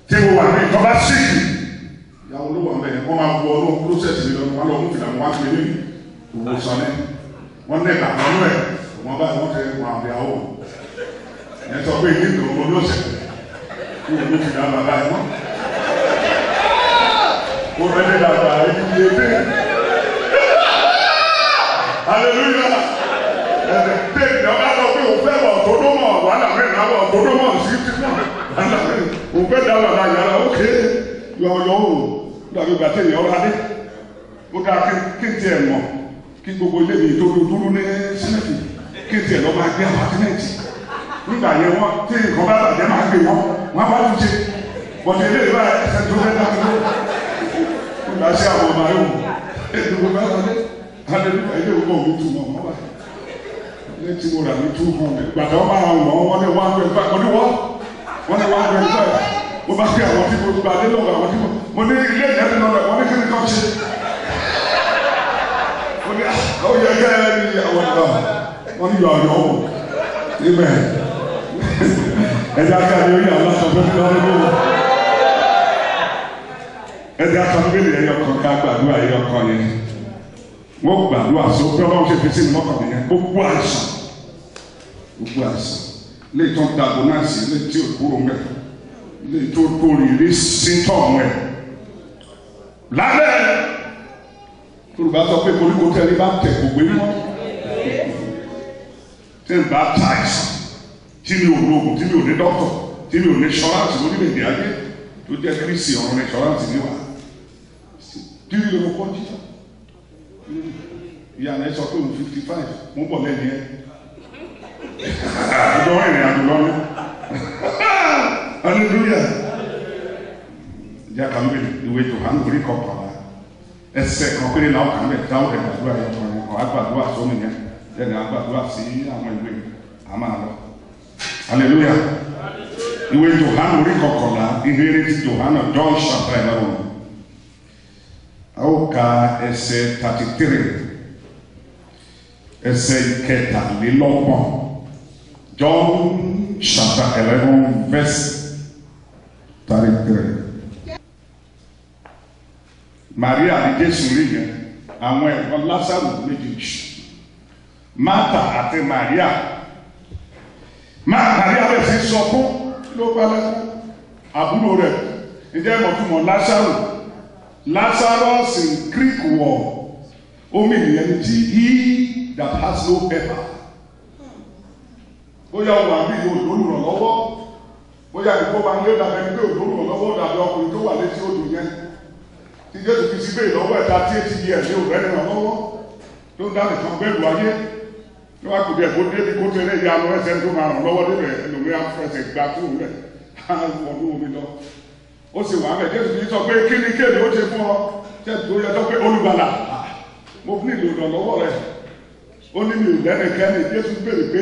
tí mo wà ní ìjọba síkì ìyàwó ló wà mẹ́rin wọ́n máa wọ ọdún kúrọ́sẹ̀tì mi lọ́dún wọn lọ mú fìlà wọn wá sí ilé ìwòsàn ní wọ́n ní ìgbàgbọ́ nú ẹ̀ wọ́n bá wọ́n ti wọ àwọn ìyàwó ẹ̀ sọ pé ìdí ìdòwò mo lọ́sẹ̀ kí wọ́n mú fìlà bàbá ẹ̀ wọ́n. Mo bẹ̀rẹ̀ dàgbà ìdílé dé. Hallelujah. Ẹ̀ẹ́dẹ̀ tẹ̀ ọ̀gá lọ pé òun fẹ́ wọ̀ ọ̀tọ́dọ́mọ̀ wàhálà mẹ́rin náà wọ̀ ọ̀tọ́dọ́mọ̀ sí ti náà wàhálà mẹ́rin òun fẹ́ dá wàhálà yàrá ókè yọ̀ọ̀yọ̀ o dàbí ìgbà tí èèyàn rà dé. Ó ká kí n tiẹ̀ mọ̀ kí gbogbo ilé mi tó dúró ní sílẹ̀tì kí n tiẹ̀ lọ máa gbé apátímẹ́ǹtì. Nígbà yẹn wọ́n tí nǹkan bá bàjẹ́ máa gbé wọn bá tún ṣe. Bọ̀dé ilé ìwà ẹsẹ̀ tó fẹ́ dá láti àwọn ọmọ ayé wọn ètò ìwé bá wọlé hallelujah ilé ìwé òun tún wọn wọn bá ilé tí mo rà ní 200 gbàtà wọn máa wọn ní 125 wọn ní wọn ní 125 mo bá fi àwọn tí mo gba lé lọ́wọ́ àwọn tí mo ní ilé ìjẹ́bi náà wọn ní kí ni kàn ṣe mo ní ó yẹ kẹ́ ẹ ní àwọn ìgbà wọn ní yọ àyọ̀ wọn ibẹ̀ ẹ̀dá káàdì orí àwọn aṣọ fẹ́ lọ́wọ́ lọ́wọ́. Ẹ̀dá àtàlùbẹ̀lẹ̀ ẹ̀yọ kan ká gbàdúrà ẹ̀yọ kan yẹn. Wọ́n gbàdúrà sọ pé ọlọ́run ṣe fi sí mi lọ́kàn nìyẹn. Gbogbo àìsàn lè tó ń dàgbò náà sí lè tí ò kúrò mẹ́ lè tó rìrì síntọ̀ mẹ́. Lálẹ́ Yorùbá sọ pé koríko tẹ́lẹ̀ bá tẹ̀ kò gbé mọ́. Tí n bá ta àìsàn tí mi ò lóògùn tí mi ò ní dọ́tọ̀ tí mi ò ní ṣọ́ráǹsì lórílẹ̀-èdè ayé tó jẹ́ kírísì ọ̀run ní ṣọ́ráǹsì níwà dírí ló kọ́ jí ìyá rẹ̀ sọ pé òun 55 mo bọ̀ lẹ́yìn ẹ̀ àjọ ìrìn àjò lọ́nà hallelujah jẹ́ kàmú ìwé Jòhánù orí kọkànlá ẹsẹ̀ kan péré náà kàn mẹ́ dáhùn ẹ̀ gbàdúrà yẹn kan àgbàdúrà sómi yẹn lẹ́nu àgbàdúrà sí àwọn ìwé àmà lọ hallelujah ìwé Jòhánù orí kọkànlá ìhéré ti Jòhánù John chapter 11 a ó ka ẹsẹ̀ 33 ẹsẹ̀ ìkẹtàlélọ́gbọ̀n John chapter 11 verse 33. Maria ní Jésù rí yẹn àwọn ẹ̀gbọ́n Lásárù méjèèjì Martha àti Maria Maria bẹ̀ sí sọkún ló bá lẹ́kún àbúrò rẹ̀ ǹjẹ́ ìmọ̀túnmọ̀ Lazarus in Greek word omi ìyẹn ti he that has no pepper bóyá wà bí olùrànlọ́wọ́ bóyá ìkó máa ń lé dàbẹ̀ ní pé olùrànlọ́wọ́ dàbí ọkùnrin tó wà létí odò yẹn tí Jésù fi sí bẹ́ẹ̀ lọ́wọ́ ẹ̀ta tí ètí yẹ ẹ̀mí òrẹ́ ìrànlọ́wọ́ tó ń dá nìkan bẹ́ẹ̀lú ayé ló wá kò dé ẹ̀kọ́ débi kó tẹ̀lé ìyá lọ ẹsẹ̀ tó máa ràn lọ́wọ́ débẹ̀ ẹlòmíà fẹsẹ̀ gbà tó rẹ̀ á wọnú omi lọ ó sì wà á bẹ̀ Jésù fi sọ pé kí ni kéde ó ṣe fún ọ Jésù tó yẹ sọ pé olùgbàlà mo ní ìlò ìrànlọ́wọ́ rẹ̀ ó ní mi ò lẹ́nìkẹ́ni Jésù béèrè pé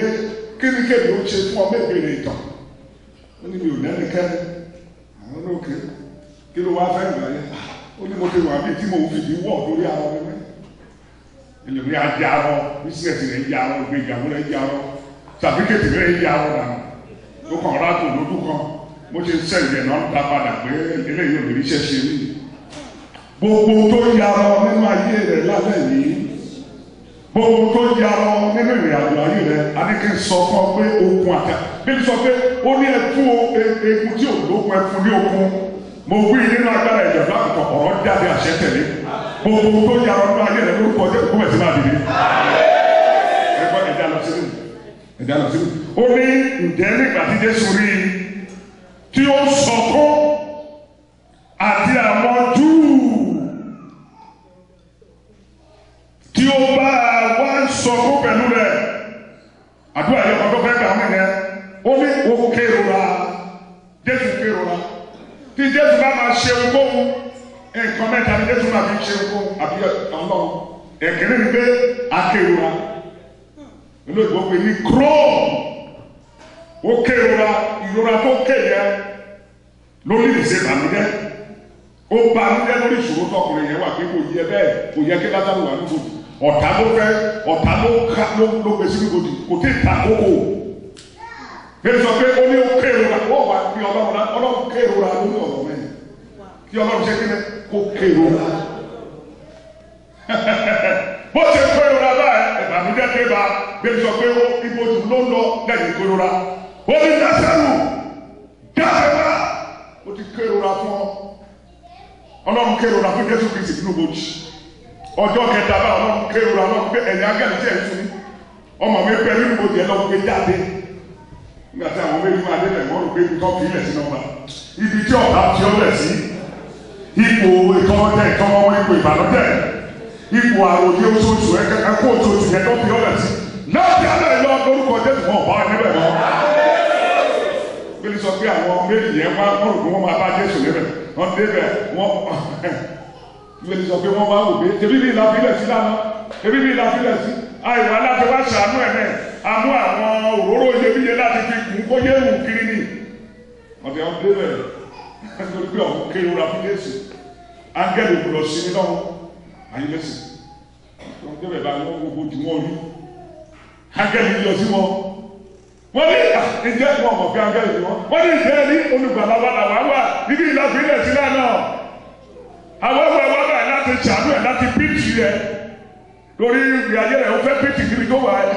kí ni kéde ó ṣe fún ọ mẹ́bẹ̀rẹ̀ ìtàn ó ní mi ò lẹ́nìkẹ́ni àwọn olókè kí ló wá fẹ́ ìgbà yẹn ó ní mo ti wà bíi tí mo fi di wọ́ọ̀ lórí ara rẹ mẹ́ ẹlòmí ajá arọ bísíǹsì rẹ̀ ń yá arọ ìgbéyàwó rẹ̀ ń yá arọ sàbíkètì rẹ̀ ń yá arọ dànù ló kàn rákò lójú kan mo ṣe sẹ́yìn ẹ̀ náà dá padà pé eléyìí ò lè ríṣẹ́ ṣe mí gbogbo tó yarọ nínú ayé rẹ̀ lálẹ́ yìí gbogbo tó yarọ nínú ìrìn àjò ayé rẹ̀ a ní kí n sọ fún ọ pé okun àtẹ bí n sọ pé ó ní ẹfún egun tí ò lókun ẹfún ní okun mo wí nínú agbára ìjọba àkùkọ ọ̀rọ̀ jáde àṣẹ tẹ̀lé gbogbo tó yarọ nínú ayé rẹ̀ lórúkọ ọjọ́ ìkó ẹ̀sìn máa dìde ẹgbẹ́ ẹ̀dá lọ sí ó ní ǹjẹ́ nígbà tí Jésù rí i tí ó sọkún àti àwọn Júù tí ó bá wá sọkún pẹ̀lú rẹ̀ àdúrà yẹn kọ́kọ́ fẹ́ gbà wọ́n yẹn ó ní ó kérora Jésù kérora tí Jésù bá máa ṣe ohunkóhun nǹkan mẹ́ta ni Jésù máa fi ṣe ohunkóhun àbí ọlọ́run ẹ̀kẹ́rẹ́ ni pé akérora olóògbé pé ní kúrò ó kérora ìrora tó kéye lórí ìṣe bàmídẹ́ ó bàmídẹ́ lórí ìṣòro tọkùnrin yẹn wà pé kò yẹ bẹ́ẹ̀ kò yẹ kí Lásárù wà níbo ọ̀tá ló fẹ́ ọ̀tá ló gbèsè níbo kò tí ì ta kókó bẹ́ẹ̀ sọ pé ó ní ó kérora ó wà ní ọlọ́run kérora lórí ọ̀rọ̀ mẹ́rin kí ọlọ́run ṣe kíni kó kérora bó ṣe kérora báyìí ìbànújẹ́ ké ba bẹ́ẹ̀ sọ pé ibojì ló lọ lẹ́yìn kérora ó ní Lásárù dáhùn wá ó ti kérora fún ọ ọlọ́run kérora fún Jésù Kristi nínú bojì ọjọ́ kẹta bá ọlọ́run kérora lọ́run pé ẹ̀yìn agẹ́lì tí ẹ̀ ń tún ọmọ mi pẹ́ nínú bojì ẹ̀ lọ́run pé jáde nígbà tí àwọn méjì máa dé lẹ̀ wọ́n rò pé ibi tó fi ilẹ̀ sí náà ibi tí ọ̀tá fi ọ́ lẹ̀ sí ipò ìtọ́mọdé ìtọ́mọmọ ipò ìbànújẹ́ ipò àròyé oṣooṣù ẹ̀kọ́ oṣooṣù yẹn tó fi ọ́ lẹ̀ sí láti alẹ́ ìlọ lórúkọ Jésù wọn ọ̀bá níbẹ̀ mọ́. Bílí sọ pé àwọn méjì yẹn wá wọ́n rò pé wọ́n máa bá Jésù níbẹ̀ wọ́n débẹ̀ wọ́n Bílí sọ pé wọ́n wá wò pé ebi bí ìlà fílẹ̀ sí lánàá ebi bí ìlà fílẹ̀ sí àìwá láti wá ṣàánú ẹ̀ náà àmú àwọn òróró iyebíye láti fi kún kó yé wù kiri ni ọ̀dẹ̀ wọn débẹ̀ nítorí pé ọ̀hún kéré ra fún Jésù áńgẹ́lì gbọdọ̀ sí ní náà ayé lẹ́sìn wọn débẹ̀ bá wọn gbogbo tí wọ́n rí áńgẹ́lì yọ sí wọn wọ́n ní ìjẹ́ wọn mọ̀ pé áńgẹ́lì ni wọ́n ní ìjẹ́ ní olùgbàlà wà làwọn wà níbi ìlàfílẹ̀ sí náà àwọn ọmọ ẹwà báyìí láti ṣàánú ẹ̀ láti píìtì rẹ̀ lórí ìrìn ayé rẹ̀ wọ́n fẹ́ píìtì kiri tó wà ẹ́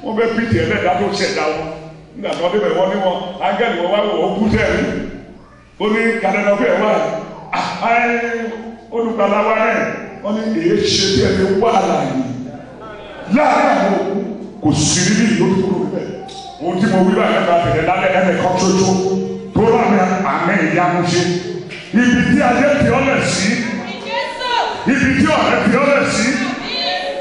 wọ́n fẹ́ píìtì ẹlẹ́dàá tó ṣẹ̀dá wọn nígbà tó débẹ̀ wọ́n ní wọn áńgẹ́lì wọn wá wọ̀ ó kú tẹ̀lé ó ní kàdánọ́fẹ́ wà olùgbàlà wa rẹ̀ wọ́n ní èyí ṣe bí ẹni wà láàyè láàrin àwọn òkú kò sí níbí yóò kúrò níbẹ̀. Ohun tí mo wí báyìí nípa tẹ̀lé lálẹ́ ẹnìkan ṣoṣo tó lámì àmì ìyanu ṣe. Ibi tí ayé fi ọ́lẹ̀ sí, ibi tí ọ̀rẹ́ fi ọ́lẹ̀ sí,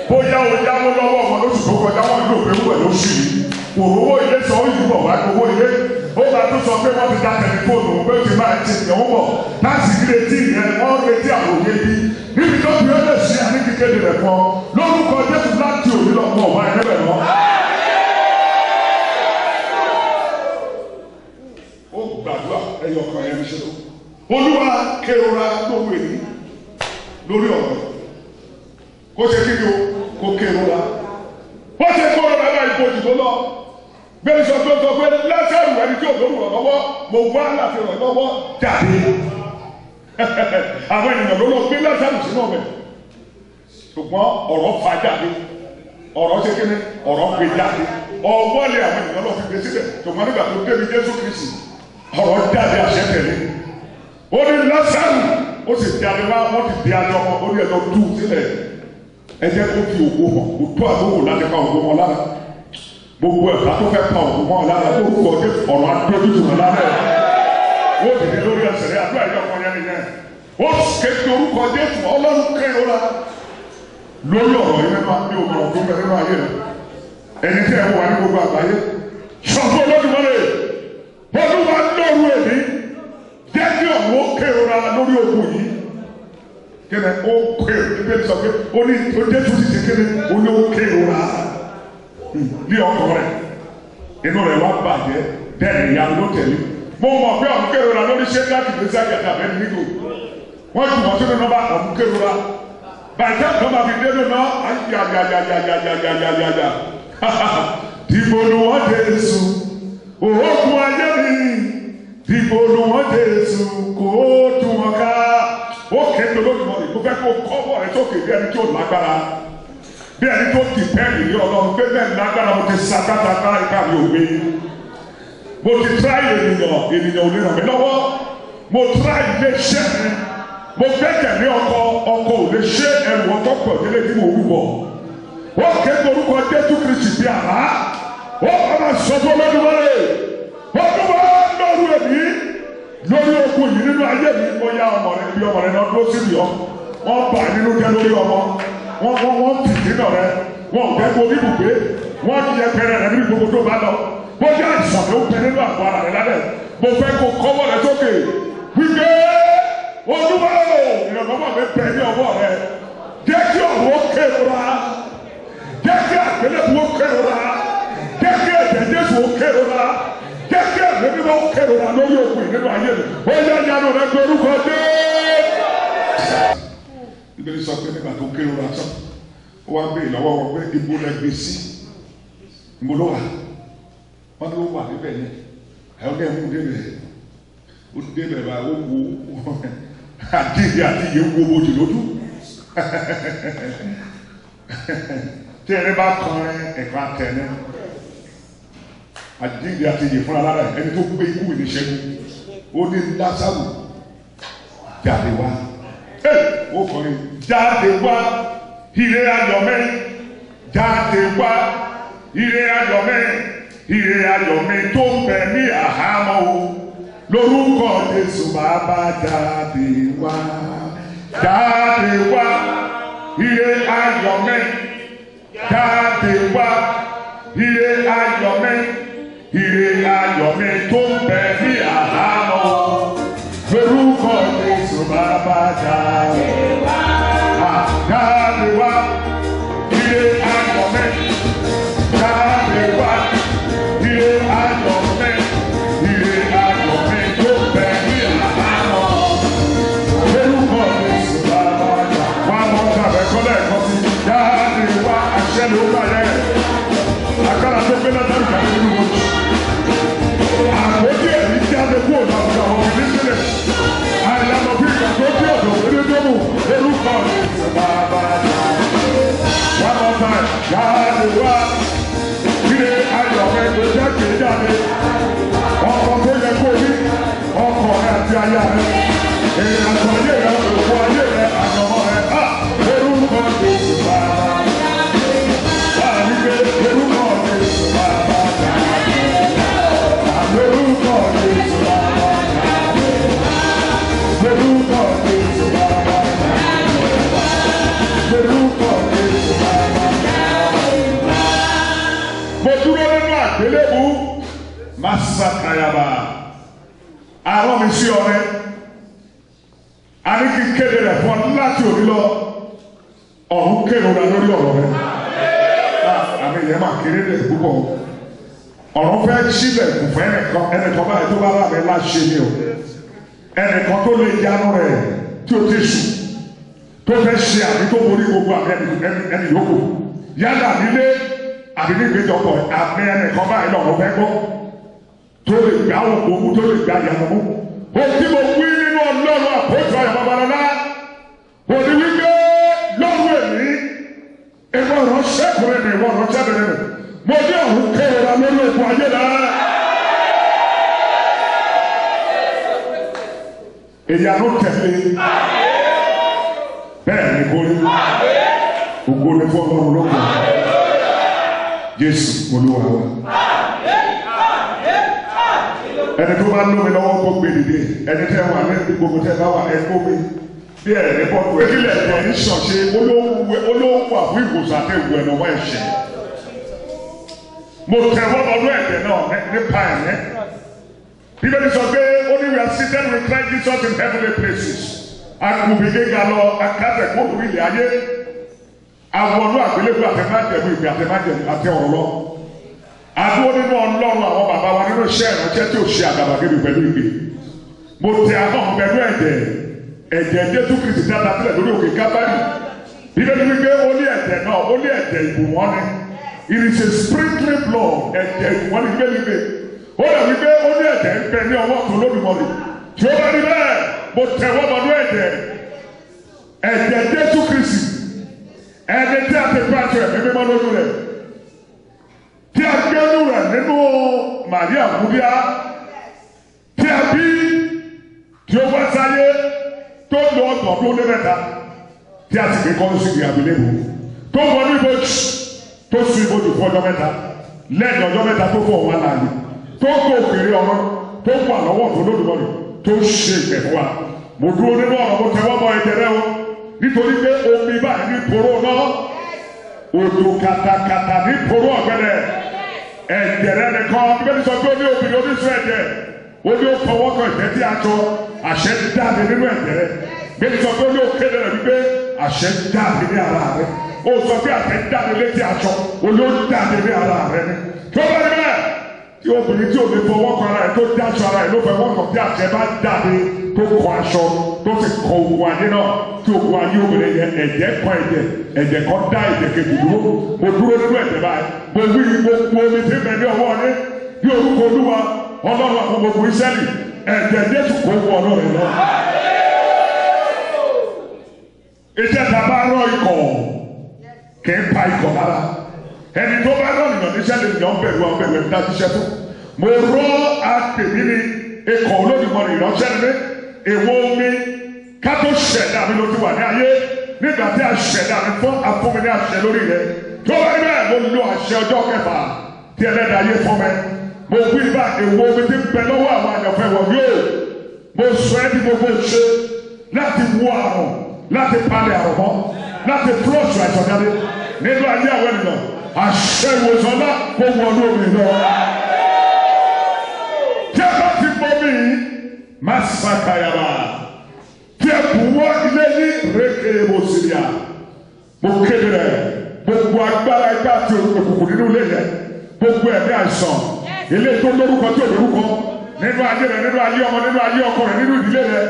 bóyá o yáwó lọ́wọ́ ọmọ lóṣù tó kọjá wọn ló pé wúwẹ̀ lóṣù yìí. Òrówó ilé sọ ó yìí bọ̀ wá owó ilé. Ó bá tó sọ pé wọ́n ti dá tẹlifóònù pé ó ti máa ti ìyàwó bọ̀ láti ilé tí ìyẹn wọ́n retí àwòye bí. Níbi tó fi ọ́lẹ̀ sí àní kékeré rẹ̀ fún ọ lórúkọ Jésù láti òní lọ fún ọ̀wá ẹ̀ lẹ́bẹ̀ẹ́ lọ. Ó gbàdúrà ẹyọ kan yẹn ṣe lọ. Olúwa kérora lówó èyí lórí ọ̀rọ̀ kó ṣe kí ni o kó kérora. Ó ṣe kó ọ̀rọ̀ bàbá ìbòjì tó lọ. Bẹ́ẹ̀ni sọ pé lẹ́sẹ̀rù ẹni tí ò lórí rọ̀ lọ́wọ́ mo wá láti rọ̀ lọ́wọ́ jáde. Àwọn ènìyàn ló lọ gbé lẹ́sẹ̀rù sínú ọ̀bẹ. Ṣùgbọ́n ọ̀rọ̀ fa jáde. Ọ̀rọ̀ ṣe kí ni ọ̀rọ̀ gbé jáde. Ọwọ́ lé àwọn ènìyàn lọ fi gbé síbẹ̀. Ṣùgbọ́n nígbà tó débi Jésù Kristi ọ̀rọ̀ jáde àṣẹ tẹ̀lé. Ó ní lẹ́sẹ̀rù ó sì jáde wá wọ́n ti di ajọ ọmọ ó ní ẹjọ́ tú sílẹ̀. Ẹ jẹ́ kó fi ògo hàn kó tó àgbóhùn láti pa ògo wọn lára. Gbogbo ẹ̀ka tó fẹ́ pa òkú mọ́ ọ̀la rẹ̀ lórúkọ ọdẹ ọ̀rọ̀ adójútù ọ̀la rẹ̀ ó dìde lórí ẹsẹ̀ rẹ̀ àdúrà ìjọ kan yẹn nìyẹn ó kéde orúkọ Jésù Ọlọ́run kẹ́yọ̀ọ́ra lórí ọ̀rọ̀ yìí nínú àbí òmùrọ̀ tó bẹ nínú ayé rẹ̀ ẹni tí ẹ̀ wà ní gbogbo àgbáyé ṣọ̀fọ̀ Olódùmarè Olúwa lóru èmi jẹ́ kí ọ̀rọ̀ kẹ́yọ̀ọ́ra lórí òkú yìí kéde ó kẹ́yọ̀ ìbéèrè sọ pé ó ní Jésù ti ṣe kéde ó ní ó kẹ́yọ̀ọ́ra ní ọkọ rẹ inú rẹ wá bàjẹ́ bẹ́ẹ̀ ìyá ló tẹ̀lé mo mọ̀ pé ọ̀hún kérora lórí ṣẹ́ńdá kìlósí àgàtà bẹ́ẹ̀ nígbò wọ́n jù wọ́n sínú nọ́mbà ọ̀hún kérora bàjẹ́ nọ́mbà fi dé lónà ayayayayayayayaya dìbò ni wọ́n dé sùn òògùn ayé mi dìbò ni wọ́n dé sùn kó tún wọn ká ó kéde olódùmọ̀lì kó fẹ́ kó kọ́ bọ̀ rẹ sókè bí ẹni tí ò lágbára. Bí ẹni tó ti pẹ́ẹ́lì ní Ọlọ́run pé bẹ́ẹ̀ lágbára mo ti sàkátà náà ìka mi ò gbé. Mo ti tíráì ènìyàn ò lè ràn mí lọ́wọ́. Mo tíráì ilé iṣẹ́ mi. Mo gbẹ́kẹ̀lé ọkọ ò lè ṣe ẹrù ọkọ pọ̀ délé tí mo rúbọ. Ó kéde orúkọ Jésù Kristi bí àrá. Ó bàbá sọ fún Olódùmarè. Olúwa lóru èmi lórí okùn yìí nínú ayé mi. Mo yá ọmọ rẹ bí ọmọ rẹ náà dúró sí mi ọ. Wọ́n bà nínú jẹ́ lórí ọmọ. Wọ́n fìdí náà rẹ wọ́n fẹ́ kó ní ibùgbé wọ́n yẹ pẹrẹ rẹ níbi gbogbo tó bá lọ wọ́n yẹ àìsàn tó pẹ nínú àgọ́ ara rẹ lálẹ́ mo fẹ́ kó kọ́wọ́ rẹ sókè wípé Olúwa ìrànlọ́wọ́ mi bẹ ní ọwọ́ rẹ jẹ́ kí ọ̀rọ̀ kérora jẹ́ kí àgbélébùú kérora jẹ́ kí ẹ̀jẹ̀ Jésù kérora jẹ́ kí ẹ̀mí mímọ́ kérora lórí òkú nínú ayé mi ó yẹ ìyanu rẹ gbórúkọ dé. Ìbéèrè sọ pé nígbà tó kérora sọ ó wá béèrè lọ́wọ́ wọn pé ibo lẹ gbé sí ibo ló wà wọn ló wà níbẹ̀ yẹn ẹ̀rọ mú débẹ̀ ó débẹ̀ bá ó wo àdéhìí àti iye wo bojì lójú tí ẹni bá kọrin ẹ̀ka tẹ̀lé àdéhìí àti iye fúnra lára ẹni tó gbé ikú ìníṣẹ́gun ó ní Lásárù jáde wá. Ó kọrin jáde wá ire ayọ̀ mi jáde wá ire ayọ̀ mi ire ayọ̀ mi tó ń bẹ ní àhámọ́ o lórúkọ Jésù bàbá jáde wá ire ayọ̀ mi jáde wá ire ayọ̀ mi tó ń bẹ ní àhámọ́ o lórúkọ Jésù bàbá jáde wá ire ayọ̀ mi jáde wá ire ayọ̀ mi tó bẹ ní àhámọ́ lórúkọ Jésù bàbá jáde wá mọ́ tàbẹ̀ kọ́lẹ̀ ẹ̀kọ́ sí jáde wá àṣẹ ló bá yẹ agbára tó gbé látàrí kàwé nínú wọn àpótí ẹ̀rí jáde kúrò láwùjọ àwọn òbí sílẹ̀ àìlànà bí ìgbà tó dé ọ̀dọ̀ onídọ́mù orúkọ bàbá one more time jáde wá kílé ayọ̀ ẹgbẹ́ jáde jáde ọkọ̀ tó yẹ kó rí ọkọ̀ rẹ àti aya rẹ èèyàn àtọ̀ ayé rẹ òkú ayé rẹ àyànmọ́ rẹ orúkọ Jésù bàbá wà ní pé orúkọ àgbélébù masakayaba àwọn mi sí ọrẹ àní kí kéde rẹ̀ fún ọ láti òní lọ ọ̀run kérora lórí ọ̀rọ̀ rẹ̀ àmì ìyẹn máa kéré rẹ̀ púpọ̀ ọ̀run fẹ́ sílẹ̀ kù fún ẹnìkan báyìí tó bá rà mí láṣẹ ni o ẹnìkan tó lè yanu rẹ̀ tí o ti sùn tó fẹ́ ṣe àbí tó borí gbogbo àmì ẹni yòókù yálà nílé àbí ní ìgbésọ̀pọ̀ àmì ẹnìkan báyìí lọ́rùn fẹ́ gbọ́ tó lè gbà òkú tó lè gbà yàtọ̀ mú. o tí mo wí nínú ọlọ́run àpótò ayọ̀ babalọ́lá o ní wípé lọ́rùn èmi ìwọ ìránṣẹ́kùnrin mi ìwọ ìránṣẹ́bìnrin mi mo ní ọ̀hún kérora lórí òkun ayé náà. ìyanu tẹ̀lé bẹ́ẹ̀ ni kò rí ògo ni fún ọlọ́run lókun Jésù Olúwa wa. ẹni tó bá lómi lọ́wọ́ kó gbé dìde ẹni tẹ́ wà ní gbogbo tẹ́ bá wà ẹ kó mi bí ẹ̀rí bọ́ọ̀lù ìpínlẹ̀ ẹ̀dẹ̀ ní ṣọ̀ṣe olówó àbú ìwòsàn àti ìwò ẹ̀nàwó ẹ̀ṣẹ̀. mo tẹ̀wọ́ ọdún ẹ̀dẹ̀ náà nípa ẹ̀mẹ́. Bíbélì sọ pé ó ní we are seated with Christ Jesus in heavenly places. Akùnfin gíga lọ akásẹ̀ kó lórí ilẹ̀ ayé. Àwọn àgbélébùú àtẹ̀májẹ̀mú ìgbé àtẹ̀májẹ̀mú àti ọ̀rọ̀ lọ. Adúró nínú ọlọ́run àwọn bàbá wa nínú iṣẹ́ ìránṣẹ́ tí ò ṣe àgàbàgebè pẹ̀lú ìgbé. Mo tẹ ahọ́n pẹ̀lú ẹ̀jẹ̀ Jésù Kristi dáadáa sílẹ̀ lórí òkè Kábárì. Bíbélì wípé ó ní ẹ̀jẹ̀ náà ó ní ẹ̀jẹ̀ ìbùwọ́n ni. It is a sprinkling blood ẹ̀jẹ̀ ìbùwọ́n ni gbẹ́lígbé. Ó dà wípé ó ní ẹ̀jẹ̀ ń bẹ ní ọwọ́ tó lódùmọ̀lì. Tí ó bá rí bẹ́ẹ̀, mo tẹ̀wọ́ bọ̀ ní ẹ̀jẹ̀ Jésù Kristi. Ẹni tí a ti pàṣẹ ẹ̀mí mímọ́ lójú rẹ̀. Tí a gbé inú rẹ̀ nínú Màríà Wúdíá. Tí a bí tí ó wá sáyé tó lọ ọdún ó lé mẹ́ta. Tí a sì gbé kọ́ sí ìgbéyàwó tó wọ ní ibojì tó sùn ibojì fún ọjọ́ mẹ́ta. Lẹ́yìn ọjọ́ mẹ́ta tó fọ̀ wá láàyè. Tó kó òkèrè ọmọ tó wà lọ́wọ́ tó lódùmọ̀lì tó ṣe ìgbẹ̀fọ́ wa. Mo dúró nínú ọ̀rọ̀ mo tẹ́wọ́ bọ ẹ̀jẹ̀ rẹ o. Nítorí pé omi báyìí ní poró náà odò kàtàkàtà ní poró ọ̀gbẹ́lẹ̀ ẹ̀jẹ̀ rẹ nìkan bíbélì sọ pé ó ní obìnrin oníṣu ẹ̀jẹ̀ ó ní ó fọwọ́ kan ìjẹ́ tí a jọ àṣẹ dáadé nínú ẹ̀jẹ̀ rẹ bíbélì sọ pé ó ní òkèlè rẹ wípé àṣẹ dáadé ní ara rẹ ó sọ pé àṣẹ dáadé létí aṣọ ó ní ó dáadé ní ara rẹ ni tó bá rí bẹ́ẹ̀ tí obìnrin tí ò lè fọwọ́ kan ara rẹ tó dáṣọ ara rẹ ló fẹ́ wọ́n kàn bí àṣẹ bá dáadé tó kọ aṣọ tó sì kọ ogun ayé náà tí ogun ayé obìnrin yẹn ẹ̀jẹ̀ kan ẹ̀jẹ̀ kan dá ẹ̀jẹ̀ kejì dúró mo dúró nínú ẹ̀jẹ̀ báyìí mo wí gbogbo omi tí bẹ̀ ní ọwọ́ ní bí orúkọ Olúwa Ọlọ́run àwọn gbogbo Ísírẹ́lì ẹ̀jẹ̀ Jésù kò wọ ọlọ́run lọ. ìjẹta bá rọ ikọ̀ kì í pa ikọ̀ lára ẹni tó bá rọ nìyàn níṣẹ́ lè yàn bẹ̀rù àwọn bẹ̀rù ẹ̀dá ṣiṣẹ́ tó mo rọ àpèmí ni ikọ̀ Olódùmarè ìránṣẹ́ mi èwo omi kátó ṣẹ̀dá mi ló ti wà ní ayé nígbà tí a ṣẹ̀dá mi fún afúnmi ní àṣẹ lórí rẹ tó bá rí bẹ́ẹ̀ mo lo àṣẹ ọjọ́ kẹfà tí ẹlẹ́dàá yé fún mi mo wí bá èwo omi ti bẹ lọ́wọ́ àwọn àyànfẹ́ wọ̀ yóò mo sọ ẹ́ bí gbogbo ṣe láti wo àrùn láti palẹ̀ àrùn mọ́ láti flush àìsàn jáde nínú ayé àwọn ènìyàn àṣẹ ìwòsàn náà kó wọnú omi lọ. tí a bá ti bọ́ mi má sàkàyàrá tí ẹ kù wọ ilé ní rékèrè mo sì yà mo kéde rẹ gbogbo agbára ẹgbẹ́ àti òkùnkùn nínú ilé yẹn gbogbo ẹ̀mí àìsàn ilé tó lórúkọ tí ò lórúkọ nínú ayé rẹ nínú ayé ọmọ nínú ayé ọkọ rẹ nínú ìdílé rẹ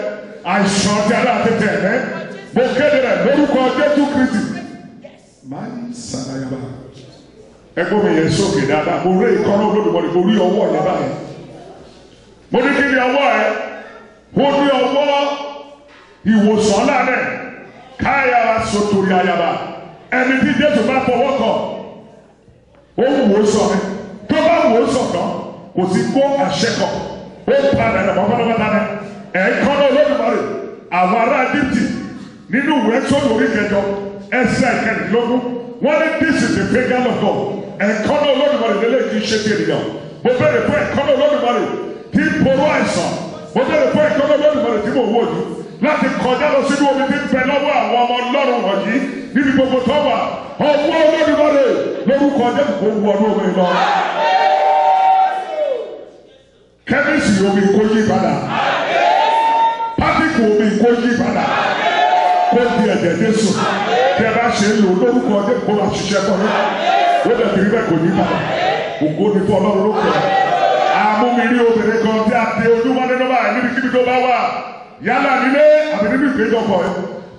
àìsàn tí ara ti tẹ̀ ẹ́ mo kéde rẹ lórúkọ Jésù Kristi máa ń sàlàyé ẹgbẹ́ mi yẹn sókè dáadáa mo rí ìkọ́nà Olódùmarè mo rí ọwọ́ yẹn báyìí mo ní kí ni ọwọ́ ẹ mo ní ọwọ́ ìwòsàn lánàá káyàrá sotori ayaba ẹni tí Jésù bá fọwọ́ kàn ó wò ó sọ ni tó bá wò ó sọ tán kò sí kó àṣẹ kan ó padà ẹ̀ lọ́wọ́ pátápátá ni ẹ̀ẹ́kọ́nà Olódùmarè àwọn ará Íjíbítì nínú ìwé sọ́dọ̀ orí kẹjọ ẹsẹ̀ kẹrìndínlógún wọ́n ní this is the pagan of God ẹ̀ẹ́kọ́nà Olódùmarè lélẹ̀ kì í ṣe kéèyàn mo bẹ̀rẹ̀ fún ẹ̀ẹ́kọ́nà Olódùmarè tí poró àìsàn mo bẹ̀rẹ̀ fún ẹ̀ẹ́kọ́nà Olódùmarè tí mo wò ní láti kọjá lọ sínú omi tí ń bẹ lọ́wọ́ àwọn ọmọ Ọlọ́run wọ̀nyí níbi gbogbo tó wà ọwọ́ Olódùmarè lórúkọ Jésù kò wọnú omi lọ. omi kó yí padà pátíkù omi kó yí padà kó di ẹ̀jẹ̀ Jésù kí ẹ bá ṣe é lò lórúkọ ọdẹ kó máa ṣiṣẹ́ kọ́ ní ó dẹ̀ tìrí bẹ́ẹ̀ kò ní padà ògo ni fún Ọlọ́run lókè àmúmirí obìnrin kan tí a ti ojúmọ́ nínú báyìí níbikíbi tó bá wà yálà nílé àbí nínú ìpéjọpọ̀ ẹ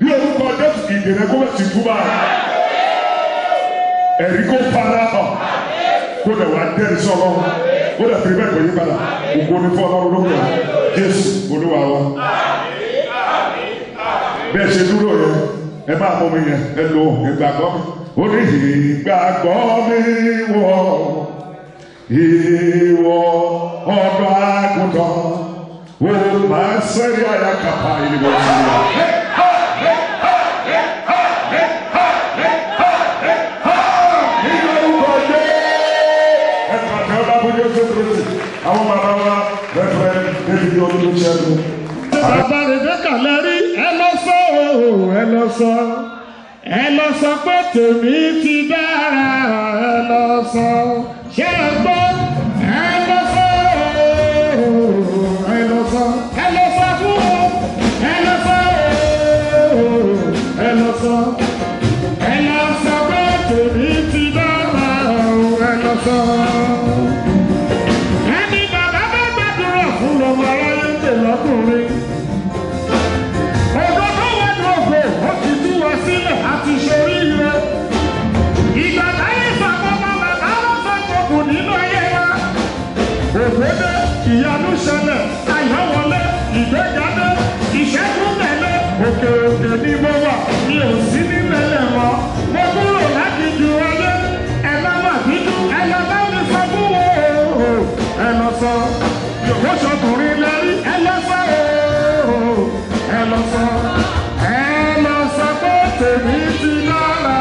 bí orúkọ Jésù ìdènà kó bẹ̀ sì túbà ẹ̀rí kó padà hàn kó dẹ̀ wá dẹ́rì sí Ọlọ́run ó dẹ̀ tìrí bẹ́ẹ̀ kò ní padà ògo ni fún Ọlọ́run lókè Jésù Olúwa wa bẹ́ẹ̀ ṣe dúró yẹn ẹ máa mú mi yẹn ẹ lo ìgbàgbọ́ mi ó ní ìgbàgbọ́ mi wọ̀ ìwọ ọ̀dọ́ àgùntàn ó máa sẹ́rí àyàkàpá ìlú ìlú. Àwọn bàbá wa rẹ̀fẹ̀ David Olúṣẹ́gun. Bàbá Rèbékà lẹ́rí ẹ lọ sọ pé tèmi ti dára ẹ lọ sọ ṣé ẹ gbọ́ ẹ lọ sọ fún ẹ lọ sọ pé tèmi ti dára ẹ lọ sọ. Ẹni bàbá bá gbàdúrà fún lọ́mọ aráyé ń tè lọ́kùnrin. Àti ṣorí rẹ̀ ìgbà táyé sàkóso bàbá wọn sàkóso nínú ayé wa. Òfófó ìyanu ṣẹlẹ̀ àyọ̀wọlé ìgbéjáde ìṣẹ́gun tẹ̀lé òkè òkè ní mo wà mi ò sí nílẹ̀ mọ́. Mo kúrò láti ju ayé ẹ̀lọ́ mà bínú ẹ̀lọ́ bá mi sọ fún wo ẹ̀lọ́ sọ yòówó ṣọkùnrin lẹ́rí ẹ̀lọ́ sọ ẹ̀lọ́ sọ. Tèmi ti dára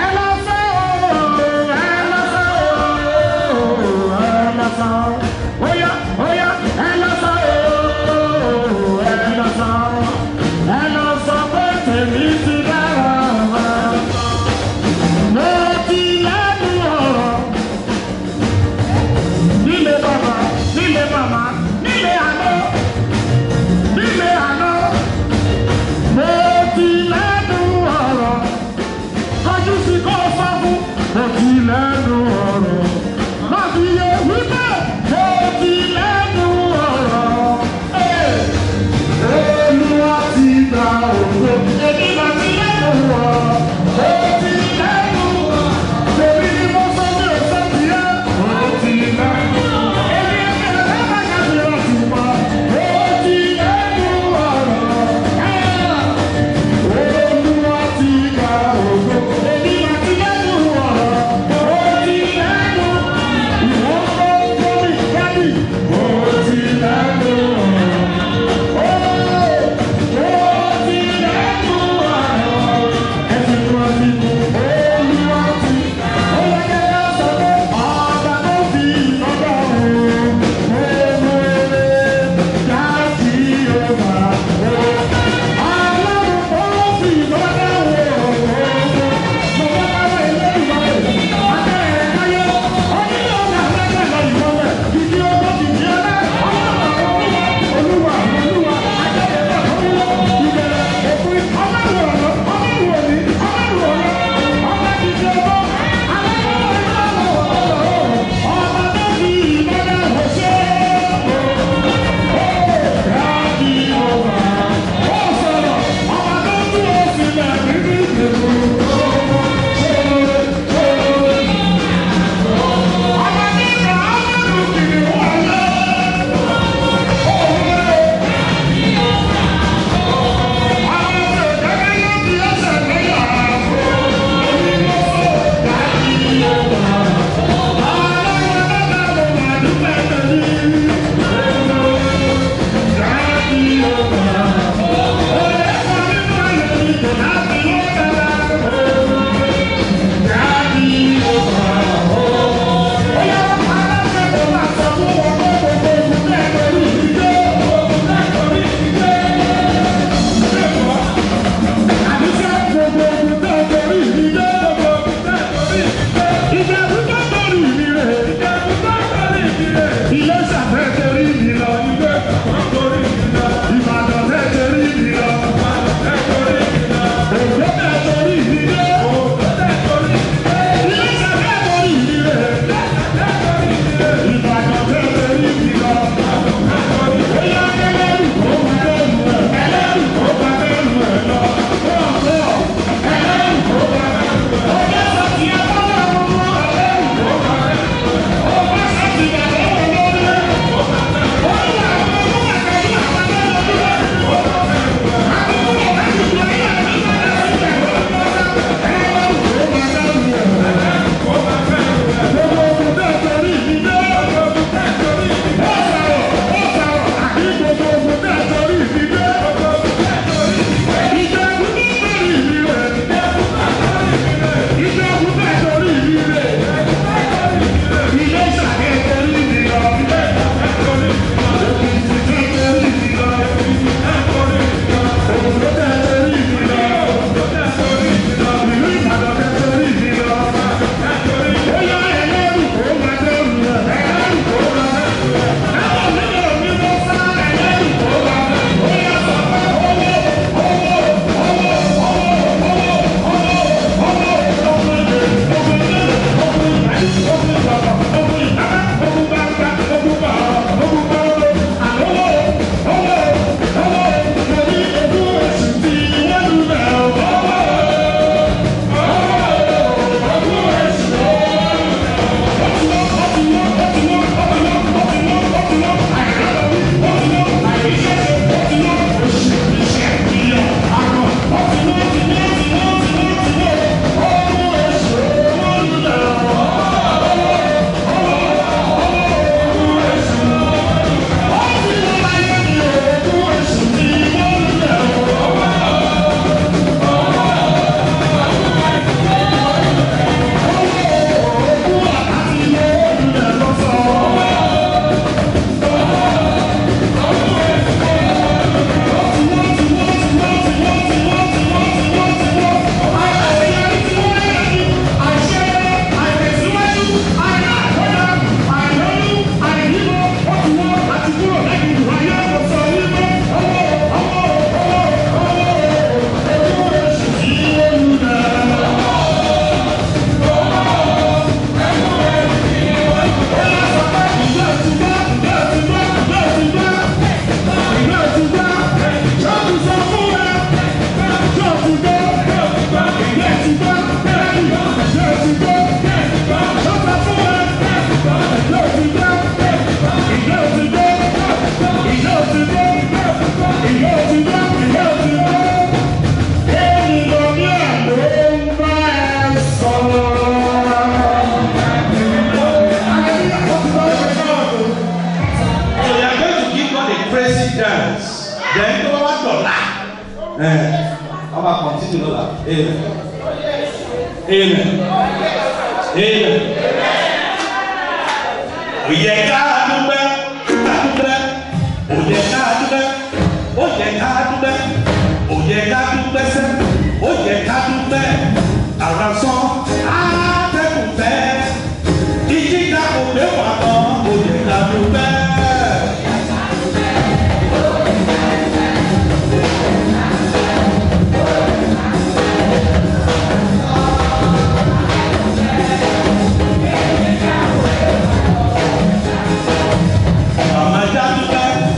ẹ lọ sọ óyá ẹ lọ sọ pé tèmi ti dára. Mo ti lẹ́nu ọ̀rọ̀ nílé bàbá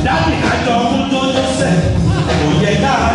Daddy, I don't know, don't say. Oh, yeah, God,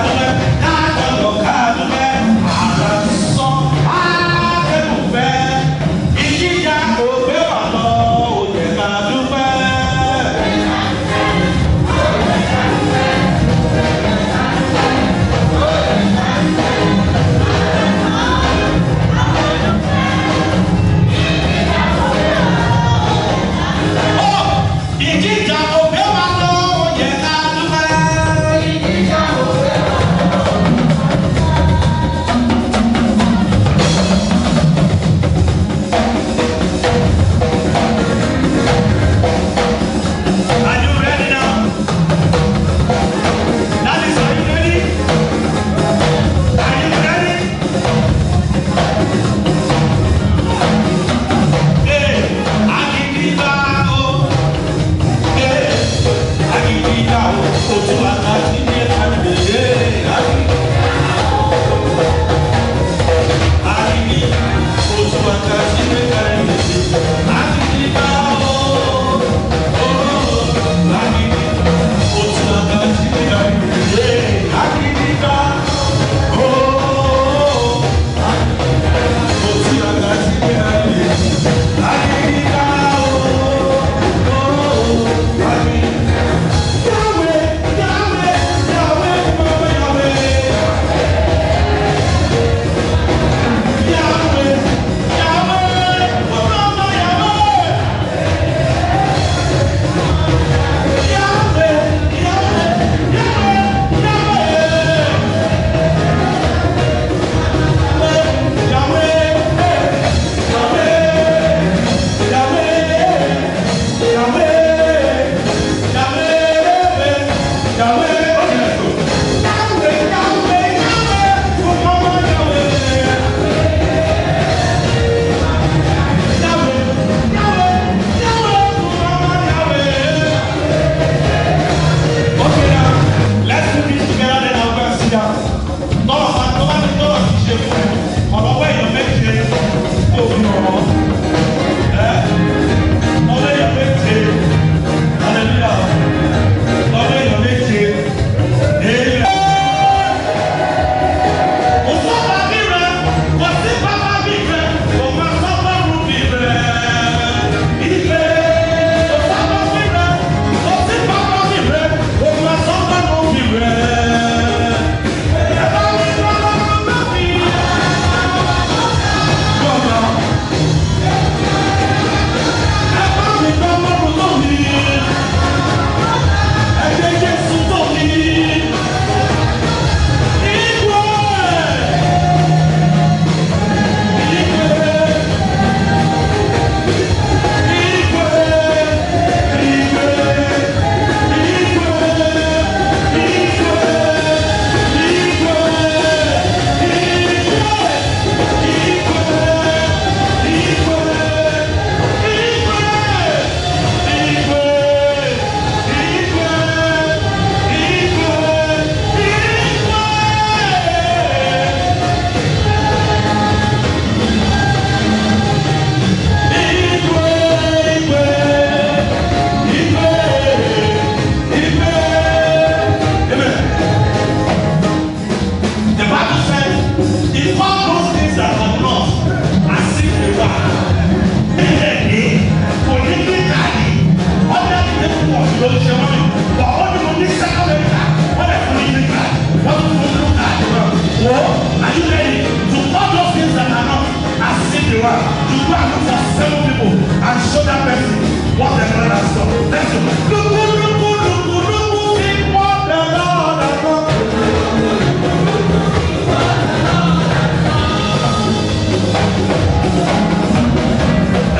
what the Lord has done. Let's go. Look, see what the Lord has done.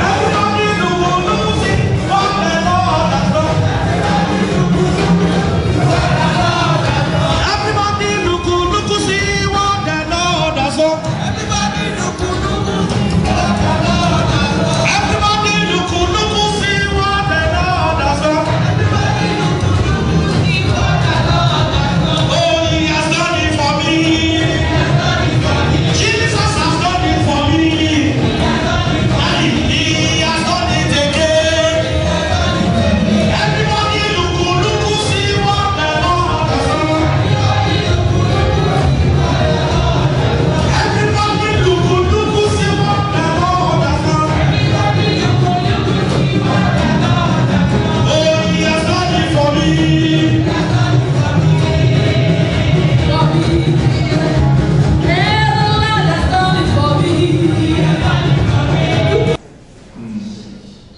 Everybody look, see what the Lord has done. Everybody look, see what the Lord has done. Everybody look, see what the Lord has done. Oh, He has done it for me. Jesus has done it for me. And He has done it again. Everybody look, see what the Lord has done. Everybody look, see what the Lord has done. Oh, He has done it for me.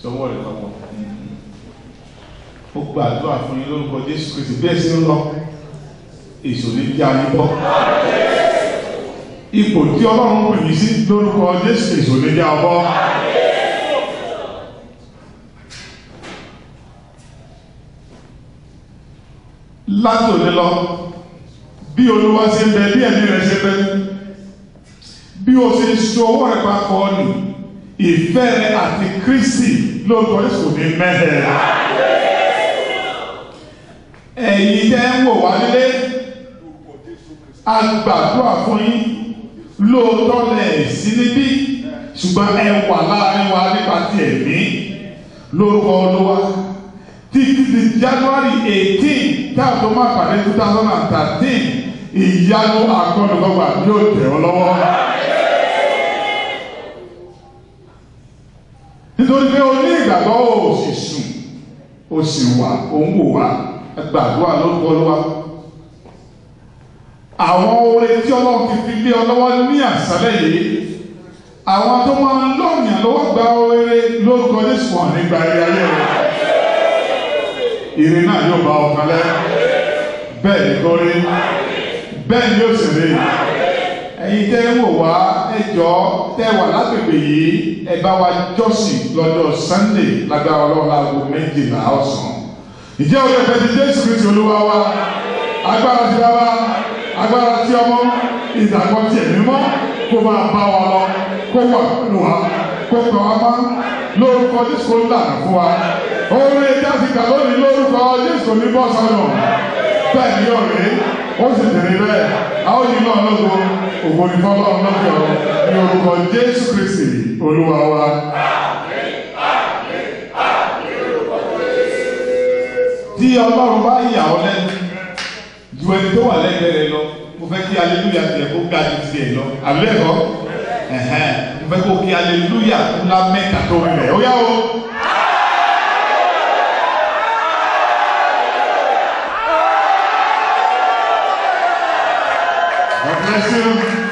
sọwọ́ rẹ̀ papọ̀. Ó gba àdúrà fún yín lórúkọ Jésù Kristi bí ẹ ṣe ń lọ èso ní bí ayé bọ́. Ipò tí Ọlọ́run pè mí sí lórúkọ Jésù èso ní bí abọ́. Láti òní lọ bí Olúwa ṣe ń bẹ bí ẹ̀mí rẹ̀ ṣe bẹ bí o ṣe so ọwọ́ rẹ̀ papọ̀ nì ìfẹ́ rẹ̀ àti Kristi lórúkọ Jésù ní mẹ́hẹ̀. Ẹ̀yin tẹ́ ń wò wá nílé a gbàdúrà fún yín lóòótọ́ lẹ̀ sí níbí ṣùgbọ́n ẹ wà láàrin wa nípa ti ẹ̀mí lórúkọ Olúwa títí di January 18 táàtó máa pàdé 2013 ìyanu àkọlùkọgbà yóò tẹ̀ ọ́ lọ́wọ́. Nítorí pé o ní ìgbàgbọ́ o sì sùn o sì wà o ń wò wá gbàdúrà lórúkọ Olúwa. Àwọn oore tí Ọlọ́run ti fi lé ọ lọ́wọ́ ní àṣálẹ́ yìí àwọn tó máa ń lọ́ọ̀yàn lọ́wọ́ gba oore lórúkọ Jésù wọn nígbà ayé rẹ̀. Ire náà yóò bá ọkàn lẹ́ bẹ́ẹ̀ ni kò rí bẹ́ẹ̀ ni yóò sì rí. Ẹ̀yin tẹ́ ń wò wá ẹjọ́ tẹ́ wà lágbègbè yìí ẹ bá wa jọ́sìn lọ́jọ́ Sunday lágbára Ọlọ́run láago 12 ọ̀sán. Ìjẹ́ òye ẹ̀fẹ́ ti Jésù Kristi Olúwa wa agbára ti Baba agbára tí Ọmọ ìdàgbọ́ ti Ẹ̀mí Mímọ́ kó máa bá wa lọ kó wà pẹ̀lú wa kó kàn wá mọ́ lórúkọ Jésù kó lànà fún wa. Orin ẹja ti kà lónìí lórúkọ Jésù ní bọ́sánù bẹ́ẹ̀ ni yóò rí ó sì tẹ̀lé bẹ́ẹ̀ a ó yí náà lọ́gbọ́ ògbó ní fọ́lọ́ lọ́jọ́ ní orúkọ Jésù Kristi Olúwa wa. Tí Ọlọ́run bá yà ọ́ lẹ́nu ju ẹni tó wà lẹ́gbẹ̀ẹ́ rẹ lọ mo fẹ́ kí aleluya tiẹ̀ kó ga ju tiẹ̀ lọ àbí ẹ̀kọ́ mo fẹ́ kó kí aleluya ńlá mẹ́ta tó rí rẹ̀ ó yá o. God bless you.